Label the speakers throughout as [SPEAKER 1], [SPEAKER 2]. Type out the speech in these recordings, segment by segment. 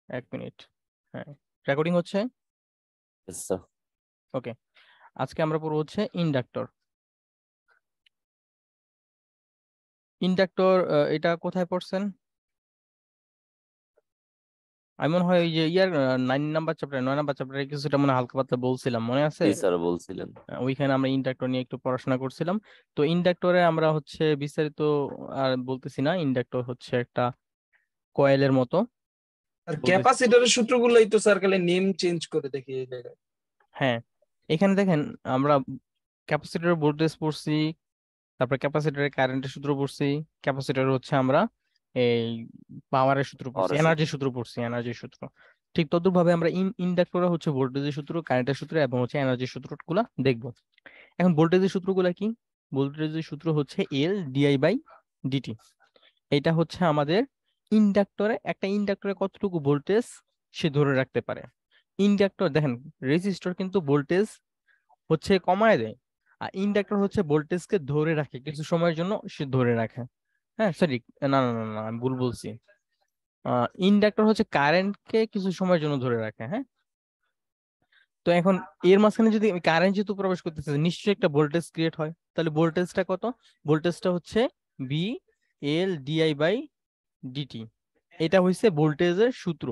[SPEAKER 1] এক মিনিট। হ্যাঁ, রেকর্ডিং হচ্ছে।
[SPEAKER 2] Yes, sir.
[SPEAKER 1] ওকে, আজকে আমরা পড়বো হচ্ছে ইন্ডাক্টর। ইন্ডাক্টর এটা কোথায় পড়ছেন? আমি মনে হয় ওই যে 9 নাম্বার চ্যাপ্টার 9 নাম্বার চ্যাপ্টারে কিছুটা মনে হয় হালকা পাতলা বলছিলাম, মনে আছে?
[SPEAKER 2] জি স্যার বলছিলেন।
[SPEAKER 1] ওইখানে আমরা ইন্ডাক্টর নিয়ে একটু পড়াশোনা করছিলাম। তো ইন্ডাক্টরে আমরা হচ্ছে বিস্তারিত আর বলতেছি না। ইন্ডাক্টর হচ্ছে একটা কয়েলের মতো
[SPEAKER 3] আর
[SPEAKER 1] বলতেছি।
[SPEAKER 3] ক্যাপাসিটরের সূত্রগুলোই তো স্যার খালি নেম চেঞ্জ করে দেখি এই জায়গায়।
[SPEAKER 1] হ্যাঁ, এখানে দেখেন আমরা ক্যাপাসিটরের ভোল্টেজ পড়ছি, তারপর ক্যাপাসিটরের কারেন্টের সূত্র পড়ছি, ক্যাপাসিটর হচ্ছে আমরা এই পাওয়ারের সূত্র পড়ছি,
[SPEAKER 2] পাওয়ারের
[SPEAKER 1] এনার্জির
[SPEAKER 2] সূত্র।
[SPEAKER 1] সূত্র পড়ছি, এনার্জির সূত্র। ঠিক তদ্রুপ ভাবে আমরা ইন্ডাক্টরে হচ্ছে ভোল্টেজের সূত্র, কারেন্টের সূত্র এবং হচ্ছে এনার্জির সূত্রগুলো দেখবো। এখন ভোল্টেজের সূত্রগুলো কি? ভোল্টেজের সূত্র হচ্ছে এল ডিআই বাই ডিটি। এটা হচ্ছে আমাদের ইন্ডাক্টরে, একটা ইন্ডাক্টরে কতটুকু ভোল্টেজ সে ধরে রাখতে পারে। ইন্ডাক্টর দেখেন, রেজিস্টর কিন্তু ভোল্টেজ হচ্ছে কমায় দেয়, আর ইন্ডাক্টর হচ্ছে ভোল্টেজকে ধরে রাখে কিছু সময়ের জন্য, সে ধরে রাখে। হ্যাঁ সরি, না না না না, আমি ভুল বলছি। ইন্ডাক্টর হচ্ছে কারেন্টকে কিছু সময়ের জন্য ধরে রাখে। হ্যাঁ, তো এখন এর মাঝখানে যদি কারেন্ট যেহেতু প্রবেশ করতেছে, নিশ্চয়ই একটা ভোল্টেজ ক্রিয়েট হয়। তাহলে ভোল্টেজটা কত? ভোল্টেজটা হচ্ছে B L DI by DT. এটা হচ্ছে ভোল্টেজের সূত্র,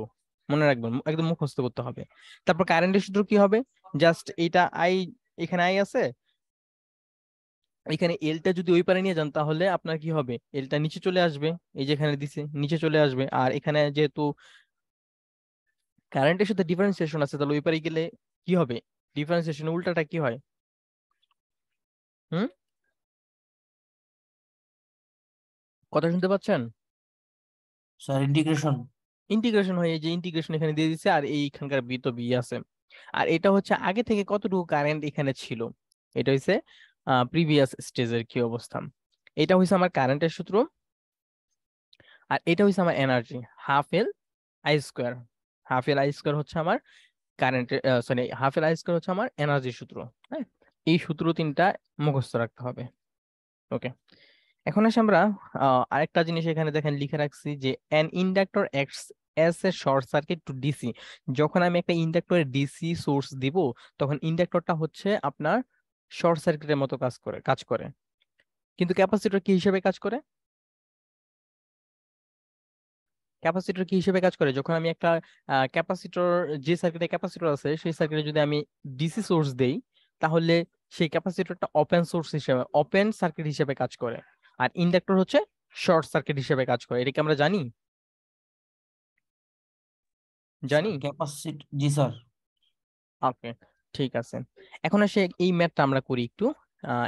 [SPEAKER 1] মনে রাখবেন, একদম মুখস্থ করতে হবে। তারপর কারেন্টের সূত্র কি হবে? জাস্ট এটা আই, এখানে আই আছে, এখানে এলটা যদি ওই পারে নিয়ে যান তাহলে আপনার কি হবে? এলটা নিচে চলে আসবে, এই যেখানে দিছে নিচে চলে আসবে। আর এখানে যেহেতু কারেন্টের সাথে ডিফারেন্সিয়েশন আছে, তাহলে ওই পারে গেলে কি হবে? ডিফারেন্সিয়েশন উল্টাটা কি হয়? হুম, কথা শুনতে পাচ্ছেন?
[SPEAKER 4] Sir integration.
[SPEAKER 1] ইন্টিগ্রেশন হয়, এই যে ইন্টিগ্রেশন এখানে দিয়ে দিচ্ছে, আর এইখানকার বি তো বি আছে। আর এটা হচ্ছে আগে থেকে কতটুকু কারেন্ট এখানে ছিল, এটা হচ্ছে প্রিভিয়াস স্টেজের কি অবস্থা। এটা হচ্ছে আমার কারেন্টের সূত্র, আর এটা হচ্ছে আমার energy, half L I square. Half L I square হচ্ছে আমার কারেন্টের, sorry, half L I square হচ্ছে আমার এনার্জির সূত্র। হ্যাঁ, এই সূত্র তিনটা মুখস্থ রাখতে হবে। ওকে, এখন আসে আমরা আরেকটা জিনিস এখানে দেখেন লিখে রাখছি যে an inductor acts as a short circuit two DC. যখন আমি একটা ইন্ডাক্টরে ডিসি সোর্স দিব, তখন ইন্ডাক্টরটা হচ্ছে আপনার শর্ট সার্কিটের মতো কাজ করে। কিন্তু ক্যাপাসিটর কি হিসেবে কাজ করে? ক্যাপাসিটর কি হিসেবে কাজ করে? যখন আমি একটা ক্যাপাসিটর, যে সার্কিটে ক্যাপাসিটর আছে সেই সার্কিটে যদি আমি ডিসি সোর্স দেই, তাহলে সেই ক্যাপাসিটরটা ওপেন সার্কিট হিসেবে কাজ করে। আর ইন্ডাক্টর হচ্ছে শর্ট সার্কিট হিসেবে কাজ করে। এটা কি আমরা জানি? জানি।
[SPEAKER 4] ক্যাপাসিটি, জি স্যার।
[SPEAKER 1] ওকে, ঠিক আছে। এখন আসে এই ম্যাথটা আমরা করি একটু।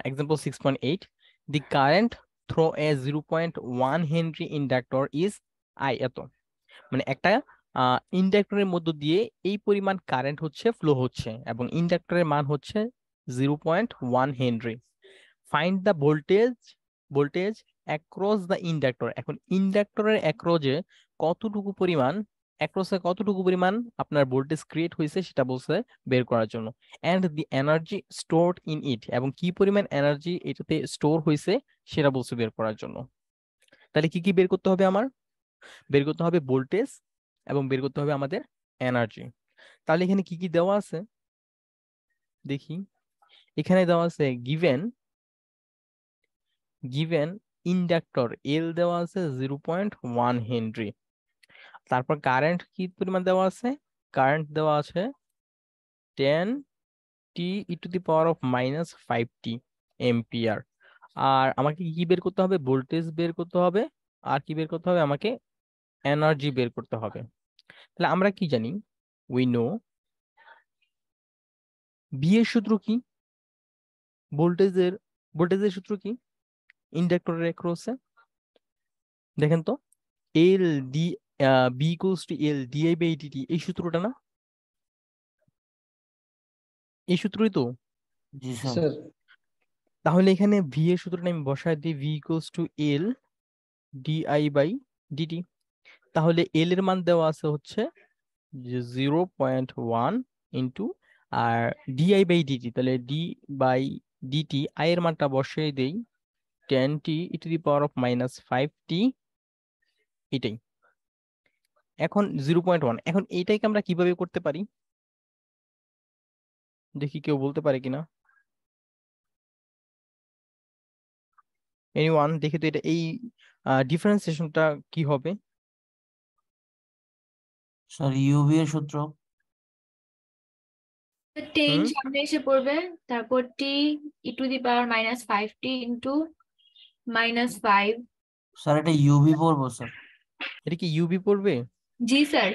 [SPEAKER 1] Example 6.8, the current through a 0.1 henry inductor is I এত। মানে একটা ইন্ডাক্টরের মধ্য দিয়ে এই পরিমাণ কারেন্ট হচ্ছে ফ্লো হচ্ছে, এবং ইন্ডাক্টরের মান হচ্ছে 0.1 Henry. Find the voltage across the inductor. এখন ইন্ডাক্টরের অ্যাক্রসে কতটুকু পরিমাণ আপনার ভোল্টেজ ক্রিয়েট হয়েছে সেটা বলছে বের করার জন্য। And the energy stored in it, এবং কি পরিমাণ এনার্জি এটাতে স্টোর হয়েছে সেটা বলছে বের করার জন্য। তাহলে কি কি বের করতে হবে? আমার বের করতে হবে ভোল্টেজ, এবং বের করতে হবে আমাদের এনার্জি। তাহলে এখানে কি কি দেওয়া আছে দেখি। এখানে দেওয়া আছে গিভেন ইন্ডাক্টর এল দেওয়া আছে 0.1 হেনরি। তারপর কারেন্ট কি পরিমাণ দেওয়া আছে? কারেন্ট দেওয়া আছে 10t e⁻⁻5t এম্পিয়ার। আর আমাকে কি বের করতে হবে? ভোল্টেজ বের করতে হবে, আর কি বের করতে হবে? আমাকে এনার্জি বের করতে হবে। তাহলে আমরা কি জানি? উই নো বি এর সূত্র কি? ভোল্টেজের ভোল্টেজের সূত্র কি ইন্ডাক্টরের অ্যাক্রসে? দেখেন তো, L D B equals to L DI by DT, এই সূত্রটা না? এই সূত্রই তো।
[SPEAKER 4] জি স্যার।
[SPEAKER 3] স্যার
[SPEAKER 1] তাহলে এখানে ভি এর সূত্রটা আমি বসায় দিই, V equals to L DI by DT. তাহলে এল এর মান দেওয়া আছে হচ্ছে 0.1 ইন্টু, আর ডিআই বাই ডিটি, তাহলে ডি বাই ডিটি, আই এর মানটা বসিয়ে দেই 10t e⁻⁻5t, এটাই। এখন 0.1, এখন এইটাকে আমরা কিভাবে করতে পারি দেখি, কেউ বলতে পারে কিনা? এনিওয়ান দেখি তো, এটা এই ডিফারেন্সিয়েশনটা কি হবে?
[SPEAKER 4] স্যার ইউভি এর সূত্র।
[SPEAKER 5] 10
[SPEAKER 1] হুম
[SPEAKER 5] সামনে এসে পড়বে, তারপর টি e⁻⁻5t ইন্টু -5।
[SPEAKER 4] স্যার এটা ইউভি পড়বো স্যার।
[SPEAKER 1] এটা কি ইউবি পড়বে?
[SPEAKER 5] জি স্যার।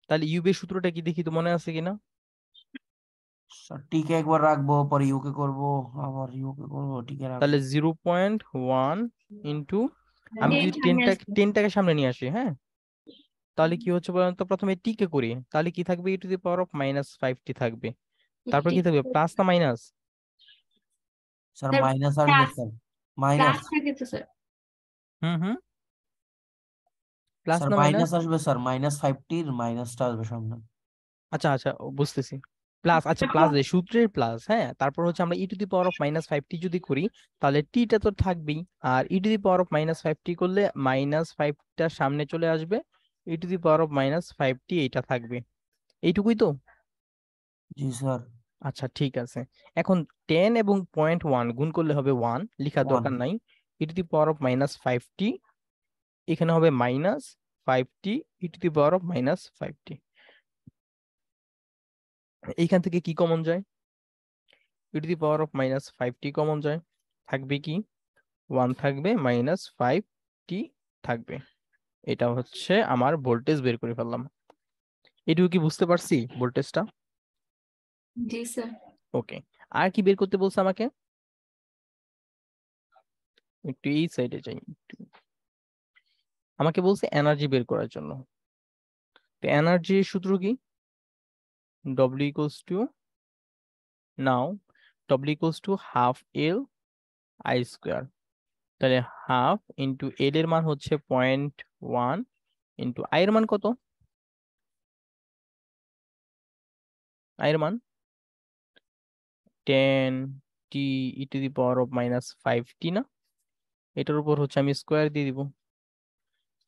[SPEAKER 1] তাহলে ইউবি সূত্রটা কি দেখি তো, মনে আছে কিনা?
[SPEAKER 4] স্যার টিকে একবার রাখবো, পরে ইউকে করবো, আবার ইউকে করবো, টিকে
[SPEAKER 1] তাহলে
[SPEAKER 4] রাখবো।
[SPEAKER 1] 0.1 ইন্টু, আমি
[SPEAKER 5] 10
[SPEAKER 1] যদি
[SPEAKER 5] সামনে আসবে।
[SPEAKER 1] 10টাকে সামনে নিয়ে আসি, হ্যাঁ, তাহলে কি হচ্ছে বলেন তো? প্রথমে টি কে করি, তাহলে কি থাকবে? e⁻⁻5t থাকবে। তারপর কি থাকবে, প্লাস না মাইনাস?
[SPEAKER 4] স্যার
[SPEAKER 5] স্যার
[SPEAKER 4] মাইনাস আসবে
[SPEAKER 5] প্লাস
[SPEAKER 4] স্যার, মাইনাস।
[SPEAKER 5] থাকে তো স্যার।
[SPEAKER 1] হুম, প্লাস
[SPEAKER 4] স্যার
[SPEAKER 1] না মাইনাস?
[SPEAKER 4] মাইনাস আসবে স্যার, -5টির মাইনাসটা আসবে সামনে।
[SPEAKER 1] আচ্ছা আচ্ছা, বুঝতেছি। প্লাস, আচ্ছা প্লাস, সূত্রের প্লাস, হ্যাঁ। তারপর হচ্ছে আমরা e⁻⁻5t যদি করি, তাহলে টিটা তো থাকবেই, আর e⁻⁻5t করলে -5টা সামনে চলে আসবে, e⁻⁻5t এইটা থাকবে। এইটুকুই তো?
[SPEAKER 4] জি স্যার।
[SPEAKER 1] আচ্ছা ঠিক আছে। এখন 10 এবং 0.1 গুণ করলে হবে 1, লেখার
[SPEAKER 4] 1।
[SPEAKER 1] দরকার নাই। e⁻⁻5t এখানে হবে -5t e⁻⁻5t। এইখান থেকে কি কমন যায়? e⁻⁻5t কমন যায়, থাকবে কি? 1 থাকবে, -5t থাকবে। এটা হচ্ছে আমার ভোল্টেজ, বের করে ফেললাম। এটুকু কি বুঝতে পারছি ভোল্টেজটা?
[SPEAKER 5] জি স্যার।
[SPEAKER 1] ওকে, আর কি বের করতে বলছে আমাকে? একটু এই সাইডে যাই একটু। আমাকে বলছে এনার্জি বের করার জন্য। তো এনার্জির সূত্র কি? W equals to, now W equals to half L I square. তাহলে হাফ ইন্টু এল এর মান হচ্ছে 0.1 ইন্টু আই এর মান কত? আই এর মান 10t e⁻⁻5t না? এটার উপর হচ্ছে আমি স্কোয়ার দিয়ে দিব,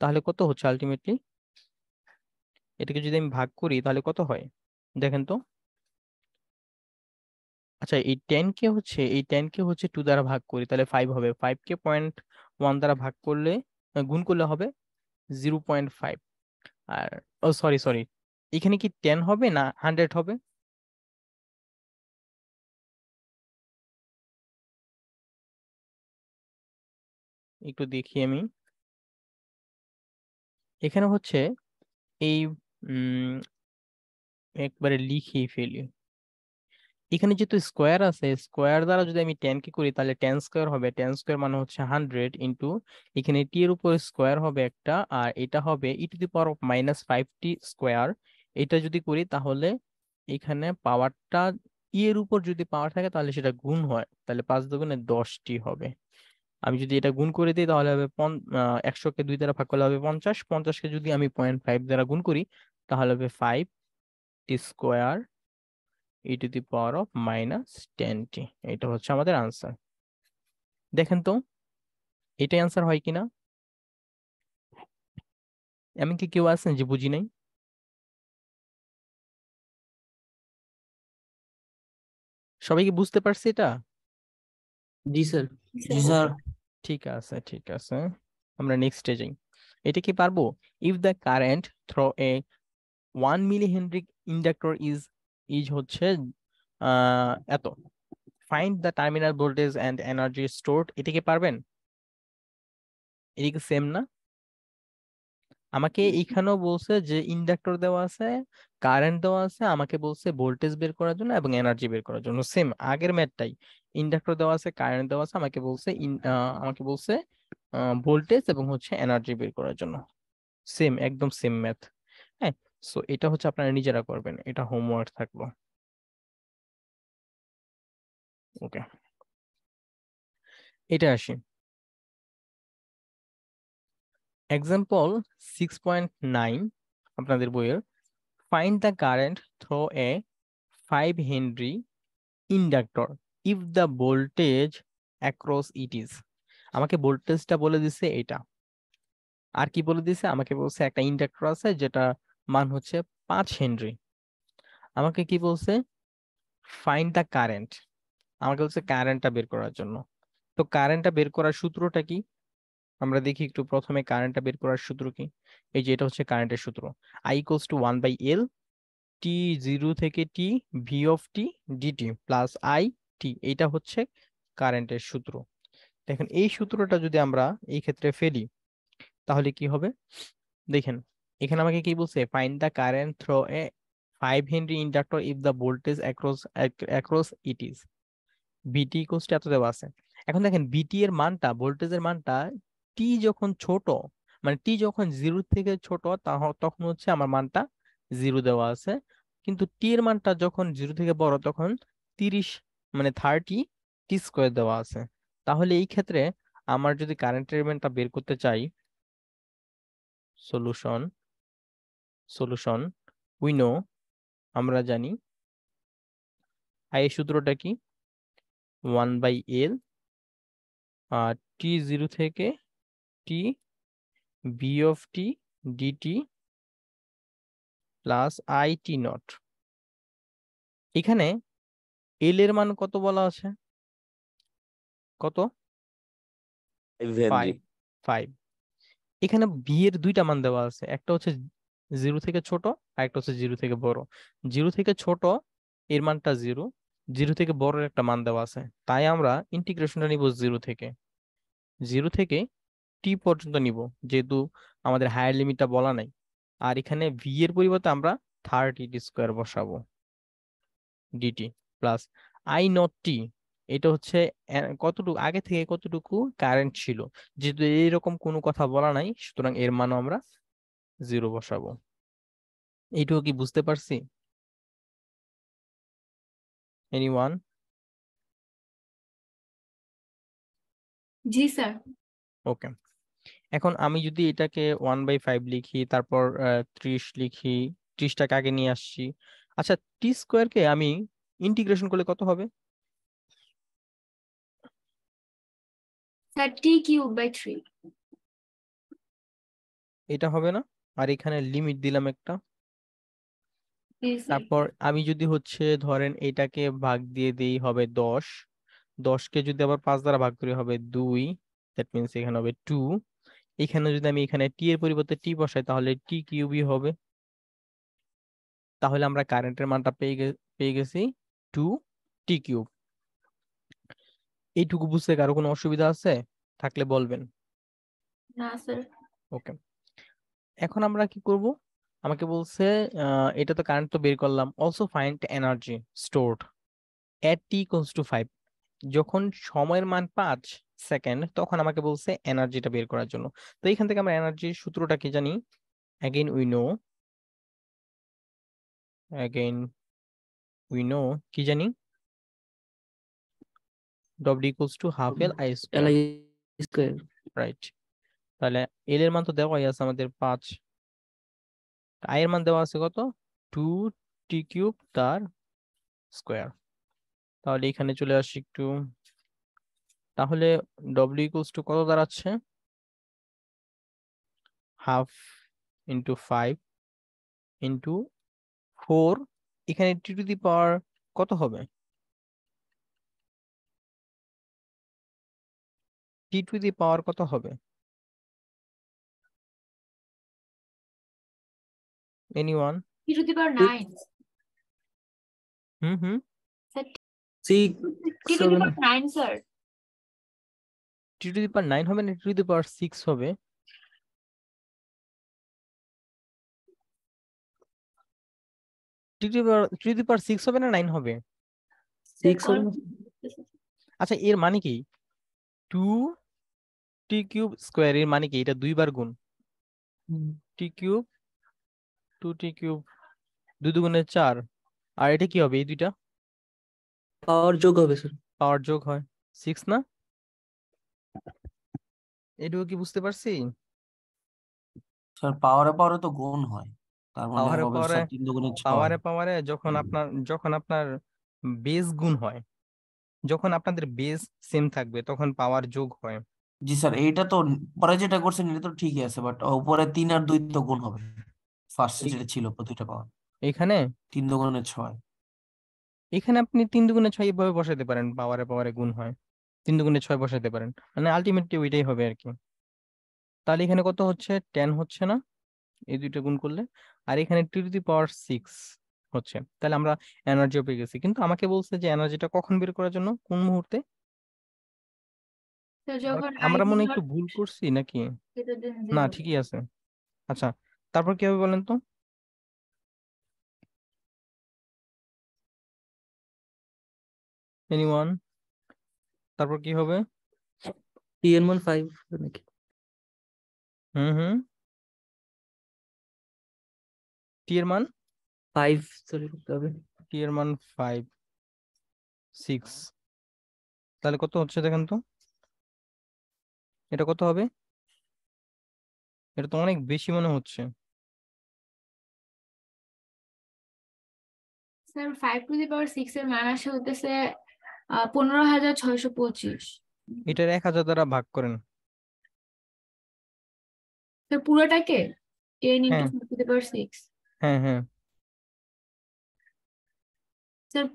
[SPEAKER 1] তাহলে কত হচ্ছে আলটিমেটলি? এটাকে যদি আমি ভাগ করি তাহলে কত হয় দেখেন তো। আচ্ছা, এই 10কে হচ্ছে 2 দ্বারা ভাগ করি, তাহলে 5 হবে। 5কে 0.1 দ্বারা ভাগ করলে, গুণ করলে হবে 0.5। আর ও সরি সরি, এখানে কি 10 হবে না 100 হবে? একটু দেখি আমি। এখানে হচ্ছে এই উম একবারে লিখেই ফেলি। এখানে যেহেতু স্কোয়ার আছে, স্কোয়ার দ্বারা যদি আমি 10কে করি তাহলে 10 স্কোয়ার হবে। 10 স্কোয়ার মানে হচ্ছে 100 ইন্টু, এখানে টি এর উপর স্কোয়ার হবে একটা, আর এটা হবে e⁻⁻5t স্কোয়ার। এটা যদি করি তাহলে এখানে পাওয়ারটা, এর উপর যদি পাওয়ার থাকে তাহলে সেটা গুণ হয়, তাহলে 5 দুগুণে 10টি হবে। আমি যদি এটা গুণ করে দিই তাহলে হবে 100কে 2 দ্বারা ভাগ করলে হবে 50, 50কে যদি আমি 0.5 দ্বারা গুণ করি তাহলে হবে 5t স্কোয়ার e⁻⁻10t। এটা হচ্ছে আমাদের আনসার। দেখেন তো এটাই আনসার হয় কিনা? এমন কি কেউ আছেন যে বুঝি নাই? সবাই কি বুঝতে পারছে এটা?
[SPEAKER 2] জি স্যার।
[SPEAKER 4] জি স্যার।
[SPEAKER 1] ঠিক আছে ঠিক আছে, আমরা নেক্সটে যাই। এটা কি পারবো? If the current through a 1 milli henry inductor is হচ্ছে এত, find the terminal voltage and energy stored. এটা কি পারবেন? এটা কি সেম না? আমাকে এইখানেও বলছে যে ইন্ডাক্টর দেওয়া আছে, কারেন্ট দেওয়া আছে, আমাকে বলছে ভোল্টেজ বের করার জন্য এবং এনার্জি বের করার জন্য। সেম আগের ম্যাথটাই, ইন্ডাক্টর দেওয়া আছে, কারেন্ট দেওয়া আছে, আমাকে বলছে ভোল্টেজ এবং হচ্ছে এনার্জি বের করার জন্য। সেম, একদম সেম ম্যাথ। হ্যাঁ, সো এটা হচ্ছে আপনারা নিজেরা করবেন, এটা হোমওয়ার্ক থাকলো। ওকে, এটা আসি। এক্সাম্পল 6.9 আপনাদের বইয়ের, find the current through a 5 henry inductor if the voltage across it is. আমাকে ভোল্টেজটা বলে দিচ্ছে এটা, আর কি বলে দিছে, আমাকে বলছে একটা ইন্ডাক্টর আছে যেটা মান হচ্ছে 5 হেনরি। আমাকে কি বলছে, ফাইন্ড দ্য কারেন্ট, আমাকে বলছে কারেন্টটা বের করার জন্য। তো কারেন্টটা বের করার সূত্রটা কি আমরা দেখি একটু। প্রথমে কারেন্টটা বের করার সূত্র কি, এই যে এটা হচ্ছে কারেন্টের সূত্র, I equals to 1/L T 0 থেকে T V of T DT plus I T, এইটা হচ্ছে কারেন্টের সূত্র। দেখেন এই সূত্রটা যদি আমরা এই ক্ষেত্রে ফেলি তাহলে কি হবে দেখেন, এখানে আমাকে কি বলছে, find the current through a 5 henry inductor if the voltage across it is BT equals to এত দেওয়া আছে। এখন দেখেন বিটি এর মানটা, ভোল্টেজের মানটা টি যখন ছোট, মানে টি যখন 0 থেকে ছোট তখন হচ্ছে আমার মানটা 0 দেওয়া আছে, কিন্তু টি এর মানটা যখন 0 থেকে বড় তখন 30 মানে 30 টি স্কোয়ার দেওয়া আছে। তাহলে এই ক্ষেত্রে আমার যদি কারেন্টের মানটা বের করতে চাই, সলিউশন সলিউশন উই নো, আমরা জানি আই এর সূত্রটা কি, 1/L টি 0 থেকে T V of T DT plus I T naught. এখানে এল এর মান কত বলা আছে, কত, 5 5। এখানে ভি এর দুইটা মান দেওয়া আছে, একটা হচ্ছে 0 থেকে ছোট আর একটা হচ্ছে 0 থেকে বড়। 0 থেকে ছোট এর মানটা 0, 0 থেকে বড় একটা মান দেওয়া আছে, তাই আমরা ইন্টিগ্রেশনটা নিব 0 থেকে টি পর্যন্ত নিব, যেহেতু আমাদের হায়ার লিমিটটা বলা নাই। আর এখানে ভি এর পরিবর্তে আমরা 30 টি স্কোয়ার বসাবো ডিটি প্লাস আই নট টি, এটা হচ্ছে কতটুকু আগে থেকে কতটুকু কারেন্ট ছিল, যেহেতু এইরকম কোনো কথা বলা নাই সুতরাং এর মানও আমরা 0 বসাবো। এইটুকু কি বুঝতে পারছি এনিওয়ান?
[SPEAKER 5] জি স্যার।
[SPEAKER 1] ওকে, এখন আমি যদি এটাকে 1/5 লিখি, তারপর 30 লিখি, 30টাকে আগে নিয়ে আসছি। আচ্ছা, টি স্কোয়ারকে আমি ইন্টিগ্রেশন করলে কত হবে?
[SPEAKER 5] Sir t³/3।
[SPEAKER 1] এটা হবে না? আর এখানে লিমিট দিলাম একটা।
[SPEAKER 5] জি স্যার।
[SPEAKER 1] তারপর আমি যদি হচ্ছে ধরেন এটাকে ভাগ দিয়ে দিই হবে 10, 10কে যদি আবার 5 দ্বারা ভাগ করি হবে 2, দ্যাট মিনস এখানে হবে 2। এখানে যদি আমি এখানে টি এর পরিবর্তে টি বসাই তাহলে টি কিউবই হবে। তাহলে আমরা কারেন্টের মানটা পেয়ে গেছি 2 টি কিউব। এইটুকু বুঝতে কারো কোনো অসুবিধা আছে থাকলে বলবেন।
[SPEAKER 5] না স্যার।
[SPEAKER 1] ওকে, এখন আমরা কি করব, আমাকে বলছে এটা তো কারেন্ট তো বের করলাম, also find energy stored at T equals to 5। যখন সময়ের মান 5 সেকেন্ড তখন আমাকে বলছে এনার্জিটা বের করার জন্য। তো এখান থেকে আমরা এনার্জির সূত্রটা কি জানি, অ্যাগেইন উই নো কি জানি, W equals to half L I square,
[SPEAKER 2] LI square.
[SPEAKER 1] Right. তাহলে এল এর মান তো দেওয়াই আছে আমাদের 5, আই এর মান দেওয়া আছে কত, 2 টি কিউব তার স্কোয়ার। তাহলে এখানে চলে আসি একটু, তাহলে ডব্লিউ ইকুয়ালস টু কত দাঁড়াচ্ছে, হাফ ইন্টু 5 ইন্টু 4, এখানে টি টু দি পাওয়ার কত হবে, টি টু দি পাওয়ার কত হবে এনিওয়ান?
[SPEAKER 5] t⁹
[SPEAKER 1] হুম
[SPEAKER 5] স্যার,
[SPEAKER 2] 6 হবে না?
[SPEAKER 5] t⁹ sir.
[SPEAKER 1] T to the পাওয়ার 9 হবে না, টি টু দি পাওয়ার 6 হবে। টি টু দি পাওয়ার 6 হবে না 9 হবে?
[SPEAKER 2] 6 হবে না?
[SPEAKER 1] আচ্ছা, এর মানে কি 2 টি কিউব স্কোয়ার, এর মানে কি এটা দুইবার গুণ, টি কিউব 2 টি কিউব 2 দুগুণে 4, আর এটা কি হবে, এই দুইটা
[SPEAKER 2] পাওয়ার যোগ হবে স্যার।
[SPEAKER 1] পাওয়ার যোগ হয় 6 না? এটুকু কি বুঝতে পারছি?
[SPEAKER 4] স্যার পাওয়ারে পাওয়ারে তো গুণ হয়, তার মানে
[SPEAKER 1] পাওয়ারে
[SPEAKER 4] হবে
[SPEAKER 1] পাওয়ারে
[SPEAKER 4] স্যার 3 দুগুণে 6।
[SPEAKER 1] পাওয়ারে যখন আপনার বেস গুণ হয়, যখন আপনাদের বেস সেম থাকবে তখন পাওয়ার যোগ হয়।
[SPEAKER 4] জি স্যার, এইটা তো পরে যেটা করছেন এটা তো ঠিকই আছে, বাট উপরে 3 আর 2 তো গুণ হবে। ফার্স্টে যেটা ছিল প্রতিটা পাওয়ার,
[SPEAKER 1] এখানে
[SPEAKER 4] 3 দুগুণে 6।
[SPEAKER 1] এখানে আপনি 3 × 6 এভাবে বসাতে পারেন, পাওয়ারে পাওয়ারে গুণ হয়, 3 × 6 বসাতে পারেন, মানে আলটিমেটলি ওইটাই হবে আর কি। তাহলে এখানে কত হচ্ছে, 10 হচ্ছে না এই দুইটা গুণ করলে, আর এখানে 2⁶ হচ্ছে। তাহলে আমরা এনার্জিও পেয়ে গেছি, কিন্তু আমাকে বলছে যে এনার্জিটা কখন বের করার জন্য, কোন মুহূর্তে।
[SPEAKER 5] তো যখন
[SPEAKER 1] আমরা
[SPEAKER 5] IV
[SPEAKER 1] মনে হয়
[SPEAKER 5] not
[SPEAKER 1] একটু ভুল করছি নাকি?
[SPEAKER 5] greater than
[SPEAKER 1] না
[SPEAKER 5] 0.
[SPEAKER 1] ঠিকই আছে। আচ্ছা, তারপর কি হবে বলেন তো? এনিওয়ান? তারপর কি হবে?
[SPEAKER 2] টি এর মান 5 নাকি
[SPEAKER 1] হুম হুম, টি এর মান
[SPEAKER 2] 5 সরি করতে হবে।
[SPEAKER 1] 5 6, তাহলে কত হচ্ছে দেখেন তো, এটা কত হবে? এটা তো অনেক বেশি মনে হচ্ছে।
[SPEAKER 5] স্যার 5⁶ এর মান আসে হতেছে 15,625।
[SPEAKER 1] এটার 1000 দ্বারা ভাগ করেন।
[SPEAKER 5] স্যার পুরোটাকে 10
[SPEAKER 1] হ্যাঁ
[SPEAKER 5] × 5⁶।
[SPEAKER 1] হ্যাঁ হ্যাঁ,
[SPEAKER 5] স্যার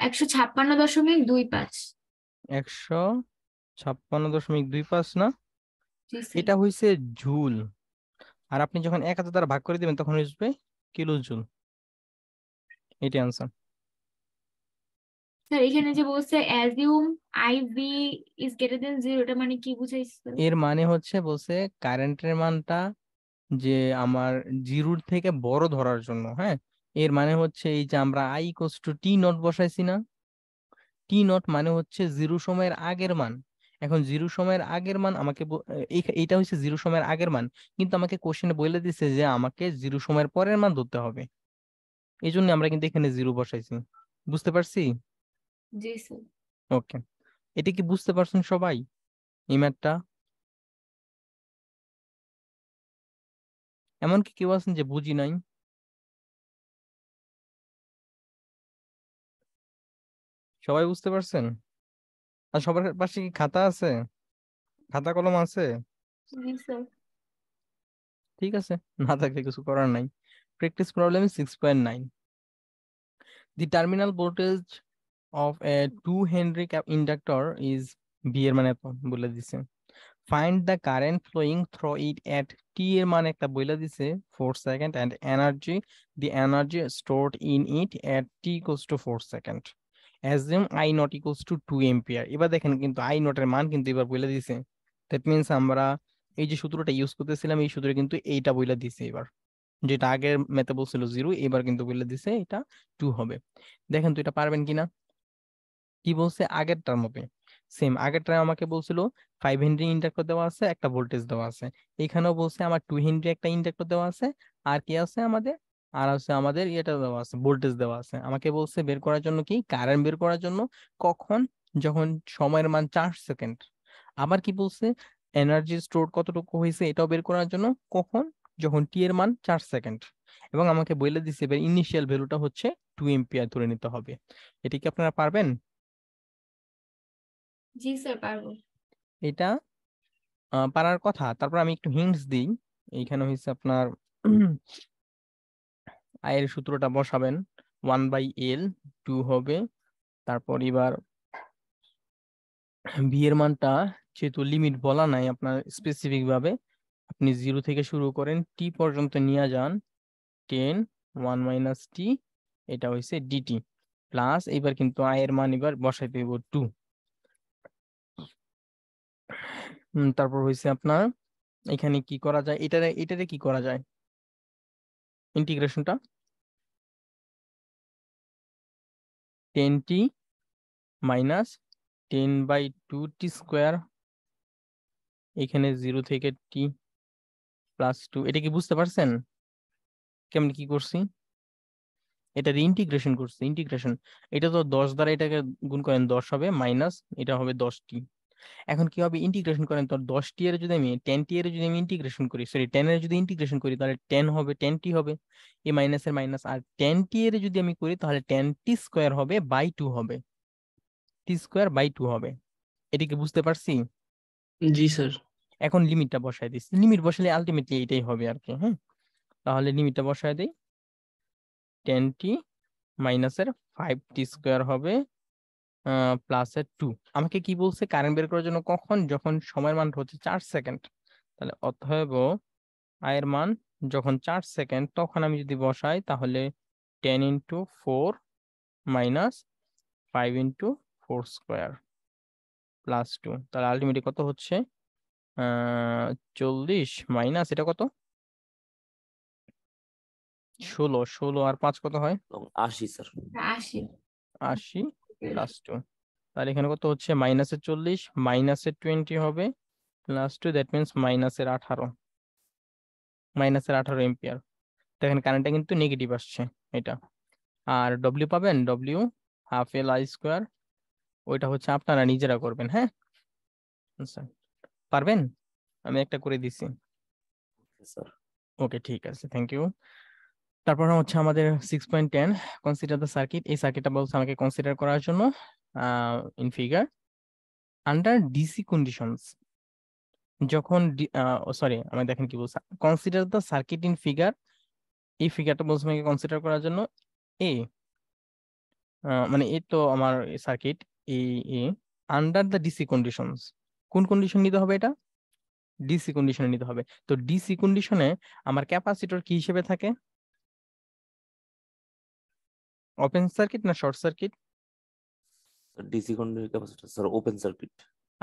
[SPEAKER 5] 156.25।
[SPEAKER 1] 156.25 না,
[SPEAKER 5] জি স্যার।
[SPEAKER 1] এটা হইছে জুল, আর আপনি যখন 1000 দ্বারা ভাগ করে দিবেন তখন আসবে কিলো জুল। এটি আনসার।
[SPEAKER 5] স্যার এখানে যে বলছে assume IV is greater than 0, এটা মানে কি বুঝাইছে স্যার?
[SPEAKER 1] এর মানে হচ্ছে বলছে কারেন্টের মানটা যে আমার জিরোর থেকে বড় ধরার জন্য, হ্যাঁ। এর মানে হচ্ছে এই যে আমরা I = T0 বসাইছি না, T0 মানে হচ্ছে 0 সময়ের আগের মান। এখন 0 সময়ের আগের মান আমাকে এইটা হচ্ছে 0 সময়ের আগের মান, কিন্তু আমাকে কোশ্চেনে বলে দিছে যে আমাকে 0 সময়ের পরের মান ধরতে হবে, এই জন্য আমরা কিন্তু এখানে 0 বসাইছি। বুঝতে পারছি?
[SPEAKER 5] জি স্যার।
[SPEAKER 1] ওকে, এটা কি বুঝতে পারছেন সবাই এই ম্যাথটা? এমন কি কেউ আছেন যে বুঝি নাই? সবাই বুঝতে পারছেন? আর সবার পাশে কি খাতা আছে, খাতা কলম আছে?
[SPEAKER 5] জি স্যার।
[SPEAKER 1] ঠিক আছে, না থাকলে কিছু করার নাই। Practice problem 6.9, the terminal voltage of a 2 Henry inductor is B এর মানে এত বলে দিছে। Find the current flowing through it at T এর মানে একটা বলে দিছে 4 second, and the energy stored in it at T = 4 second. Assume I0 = 2 ampere। এবার দেখেন কিন্তু I0 এর মান কিন্তু এবার বলে দিছে, দ্যাট মিনস আমরা এই যে সূত্রটা ইউজ করতেছিলাম এই সূত্রে কিন্তু এইটা বলে দিছে এবার, যেটা আগের ম্যাথে বলছিল 0, এবার কিন্তু বলে দিছে এটা 2 হবে। দেখেন তো এটা পারবেন কিনা। কি বলছে আগেরটার মতে, সেম আগেরটায় আমাকে বলছিল 5 হেনরি ইন্ডাক্টর দেওয়া আছে, একটা ভোল্টেজ দেওয়া আছে। এখানেও বলছে আমার 2 হেনরি একটা ইন্ডাক্টর দেওয়া আছে, আর কি আছে আমাদের, আর হচ্ছে আমাদের এটা দেওয়া আছে, ভোল্টেজ দেওয়া আছে। আমাকে বলছে বের করার জন্য কি, কারেন্ট বের করার জন্য। কখন? যখন সময়ের মান 4 সেকেন্ড। আবার কি বলছে, এনার্জি স্টোর কতটুকু হয়েছে এটাও বের করার জন্য। কখন? যখন টি এর মান 4 সেকেন্ড। এবং আমাকে বলে দিছে এবার ইনিশিয়াল ভ্যালুটা হচ্ছে 2 এম্পিয়ার ধরে নিতে হবে। এটা কি আপনারা পারবেন?
[SPEAKER 5] জি স্যার পারবো।
[SPEAKER 1] এটা পারার কথা। তারপর আমি একটু হিন্টস দিই। এইখানে হচ্ছে আপনার আয়ের সূত্রটা বসাবেন, 1/L 2 হবে। তারপর এবার বি এর মানটা যেহেতু লিমিট বলা নাই আপনার স্পেসিফিক ভাবে, আপনি 0 থেকে শুরু করেন, টি পর্যন্ত নিয়ে যান, 10 1 - t, এটা হয়েছে ডিটি প্লাস। এবার কিন্তু আয়ের মান এবার বসাইতে দেব 2। তারপর হয়েছে আপনার এখানে কি করা যায়, এটারে কি করা যায় ইন্টিগ্রেশনটা, 10t - 10/2t², এখানে 0 থেকে t +2। এটা কি বুঝতে পারছেন কেমন কি করছি? এটা ইন্টিগ্রেশন করছি, ইন্টিগ্রেশন। এটা তো 10 দ্বারা এটাকে গুণ করেন 10 হবে, মাইনাস এটা হবে 10t। এখন কি হবে, ইন্টিগ্রেশন করেন তো 10t এর যদি আমি 10t এর যদি আমি ইন্টিগ্রেশন করি, সরি 10 এর যদি ইন্টিগ্রেশন করি তাহলে 10 হবে, 10t হবে, এই মাইনাসের মাইনাস। আর 10t এর যদি আমি করি তাহলে 10t² হবে বাই 2 হবে, t² বাই 2 হবে। এটা কি বুঝতে পারছি?
[SPEAKER 2] জি স্যার।
[SPEAKER 1] এখন লিমিটটা বসায় দিচ্ছি, লিমিট বসালে আলটিমেটলি এইটাই হবে আর কি। হ্যাঁ, তাহলে লিমিটটা বসায় দেই, 10t মাইনাসের 5t স্কোয়ার হবে প্লাসের 2। আমাকে কি বলছে কারেন্ট বের করার জন্য কখন, যখন সময়ের মান হচ্ছে 4 সেকেন্ড। তাহলে অতএব আই এর মান যখন 4 সেকেন্ড, তখন আমি যদি বসাই তাহলে 10 × 4 মাইনাস 5 × 4 স্কোয়ার প্লাস 2। তাহলে আলটিমেটলি কত হচ্ছে 40 মাইনাস এটা কত 16, 16 আর 5 কত হয়
[SPEAKER 6] 80 স্যার।
[SPEAKER 5] 80
[SPEAKER 1] 80 প্লাস 2। তাহলে এখানে কত হচ্ছে মাইনাসের 40 মাইনাসের 20 হবে প্লাস 2, দ্যাট মিনস মাইনাসের 18, মাইনাসের 18 এম্পিয়ার। দেখেন কারেন্টটা কিন্তু নেগেটিভ আসছে এটা। আর ডব্লিউ পাবেন, ডব্লিউ ½ L I², ওইটা হচ্ছে আপনারা নিজেরা করবেন। হ্যাঁ আচ্ছা, পারবেন? আমি একটা করে দিছি।
[SPEAKER 6] স্যার
[SPEAKER 1] ওকে ঠিক আছে, থ্যাংক ইউ। তারপর হচ্ছে আমাদের 6.10 কনসিডার দ্য সার্কিট। এই সার্কিটটা বলছে আমাকে কনসিডার করার জন্য in figure under DC conditions. যখন সরি, আমি দেখেন কি বলছে, consider the circuit in figure. এই ফিগারটা বলছে আমাকে কনসিডার করার জন্য এ, মানে এই তো আমার circuit A, A under the DC conditions. কোন কন্ডিশন নিতে হবে এটা? ডিসি কন্ডিশনে নিতে হবে। তো ডিসি কন্ডিশনে আমার ক্যাপাসিটর কি হিসেবে থাকে? ওপেন সার্কিট না short circuit?
[SPEAKER 6] DC condition capacitor sir open circuit.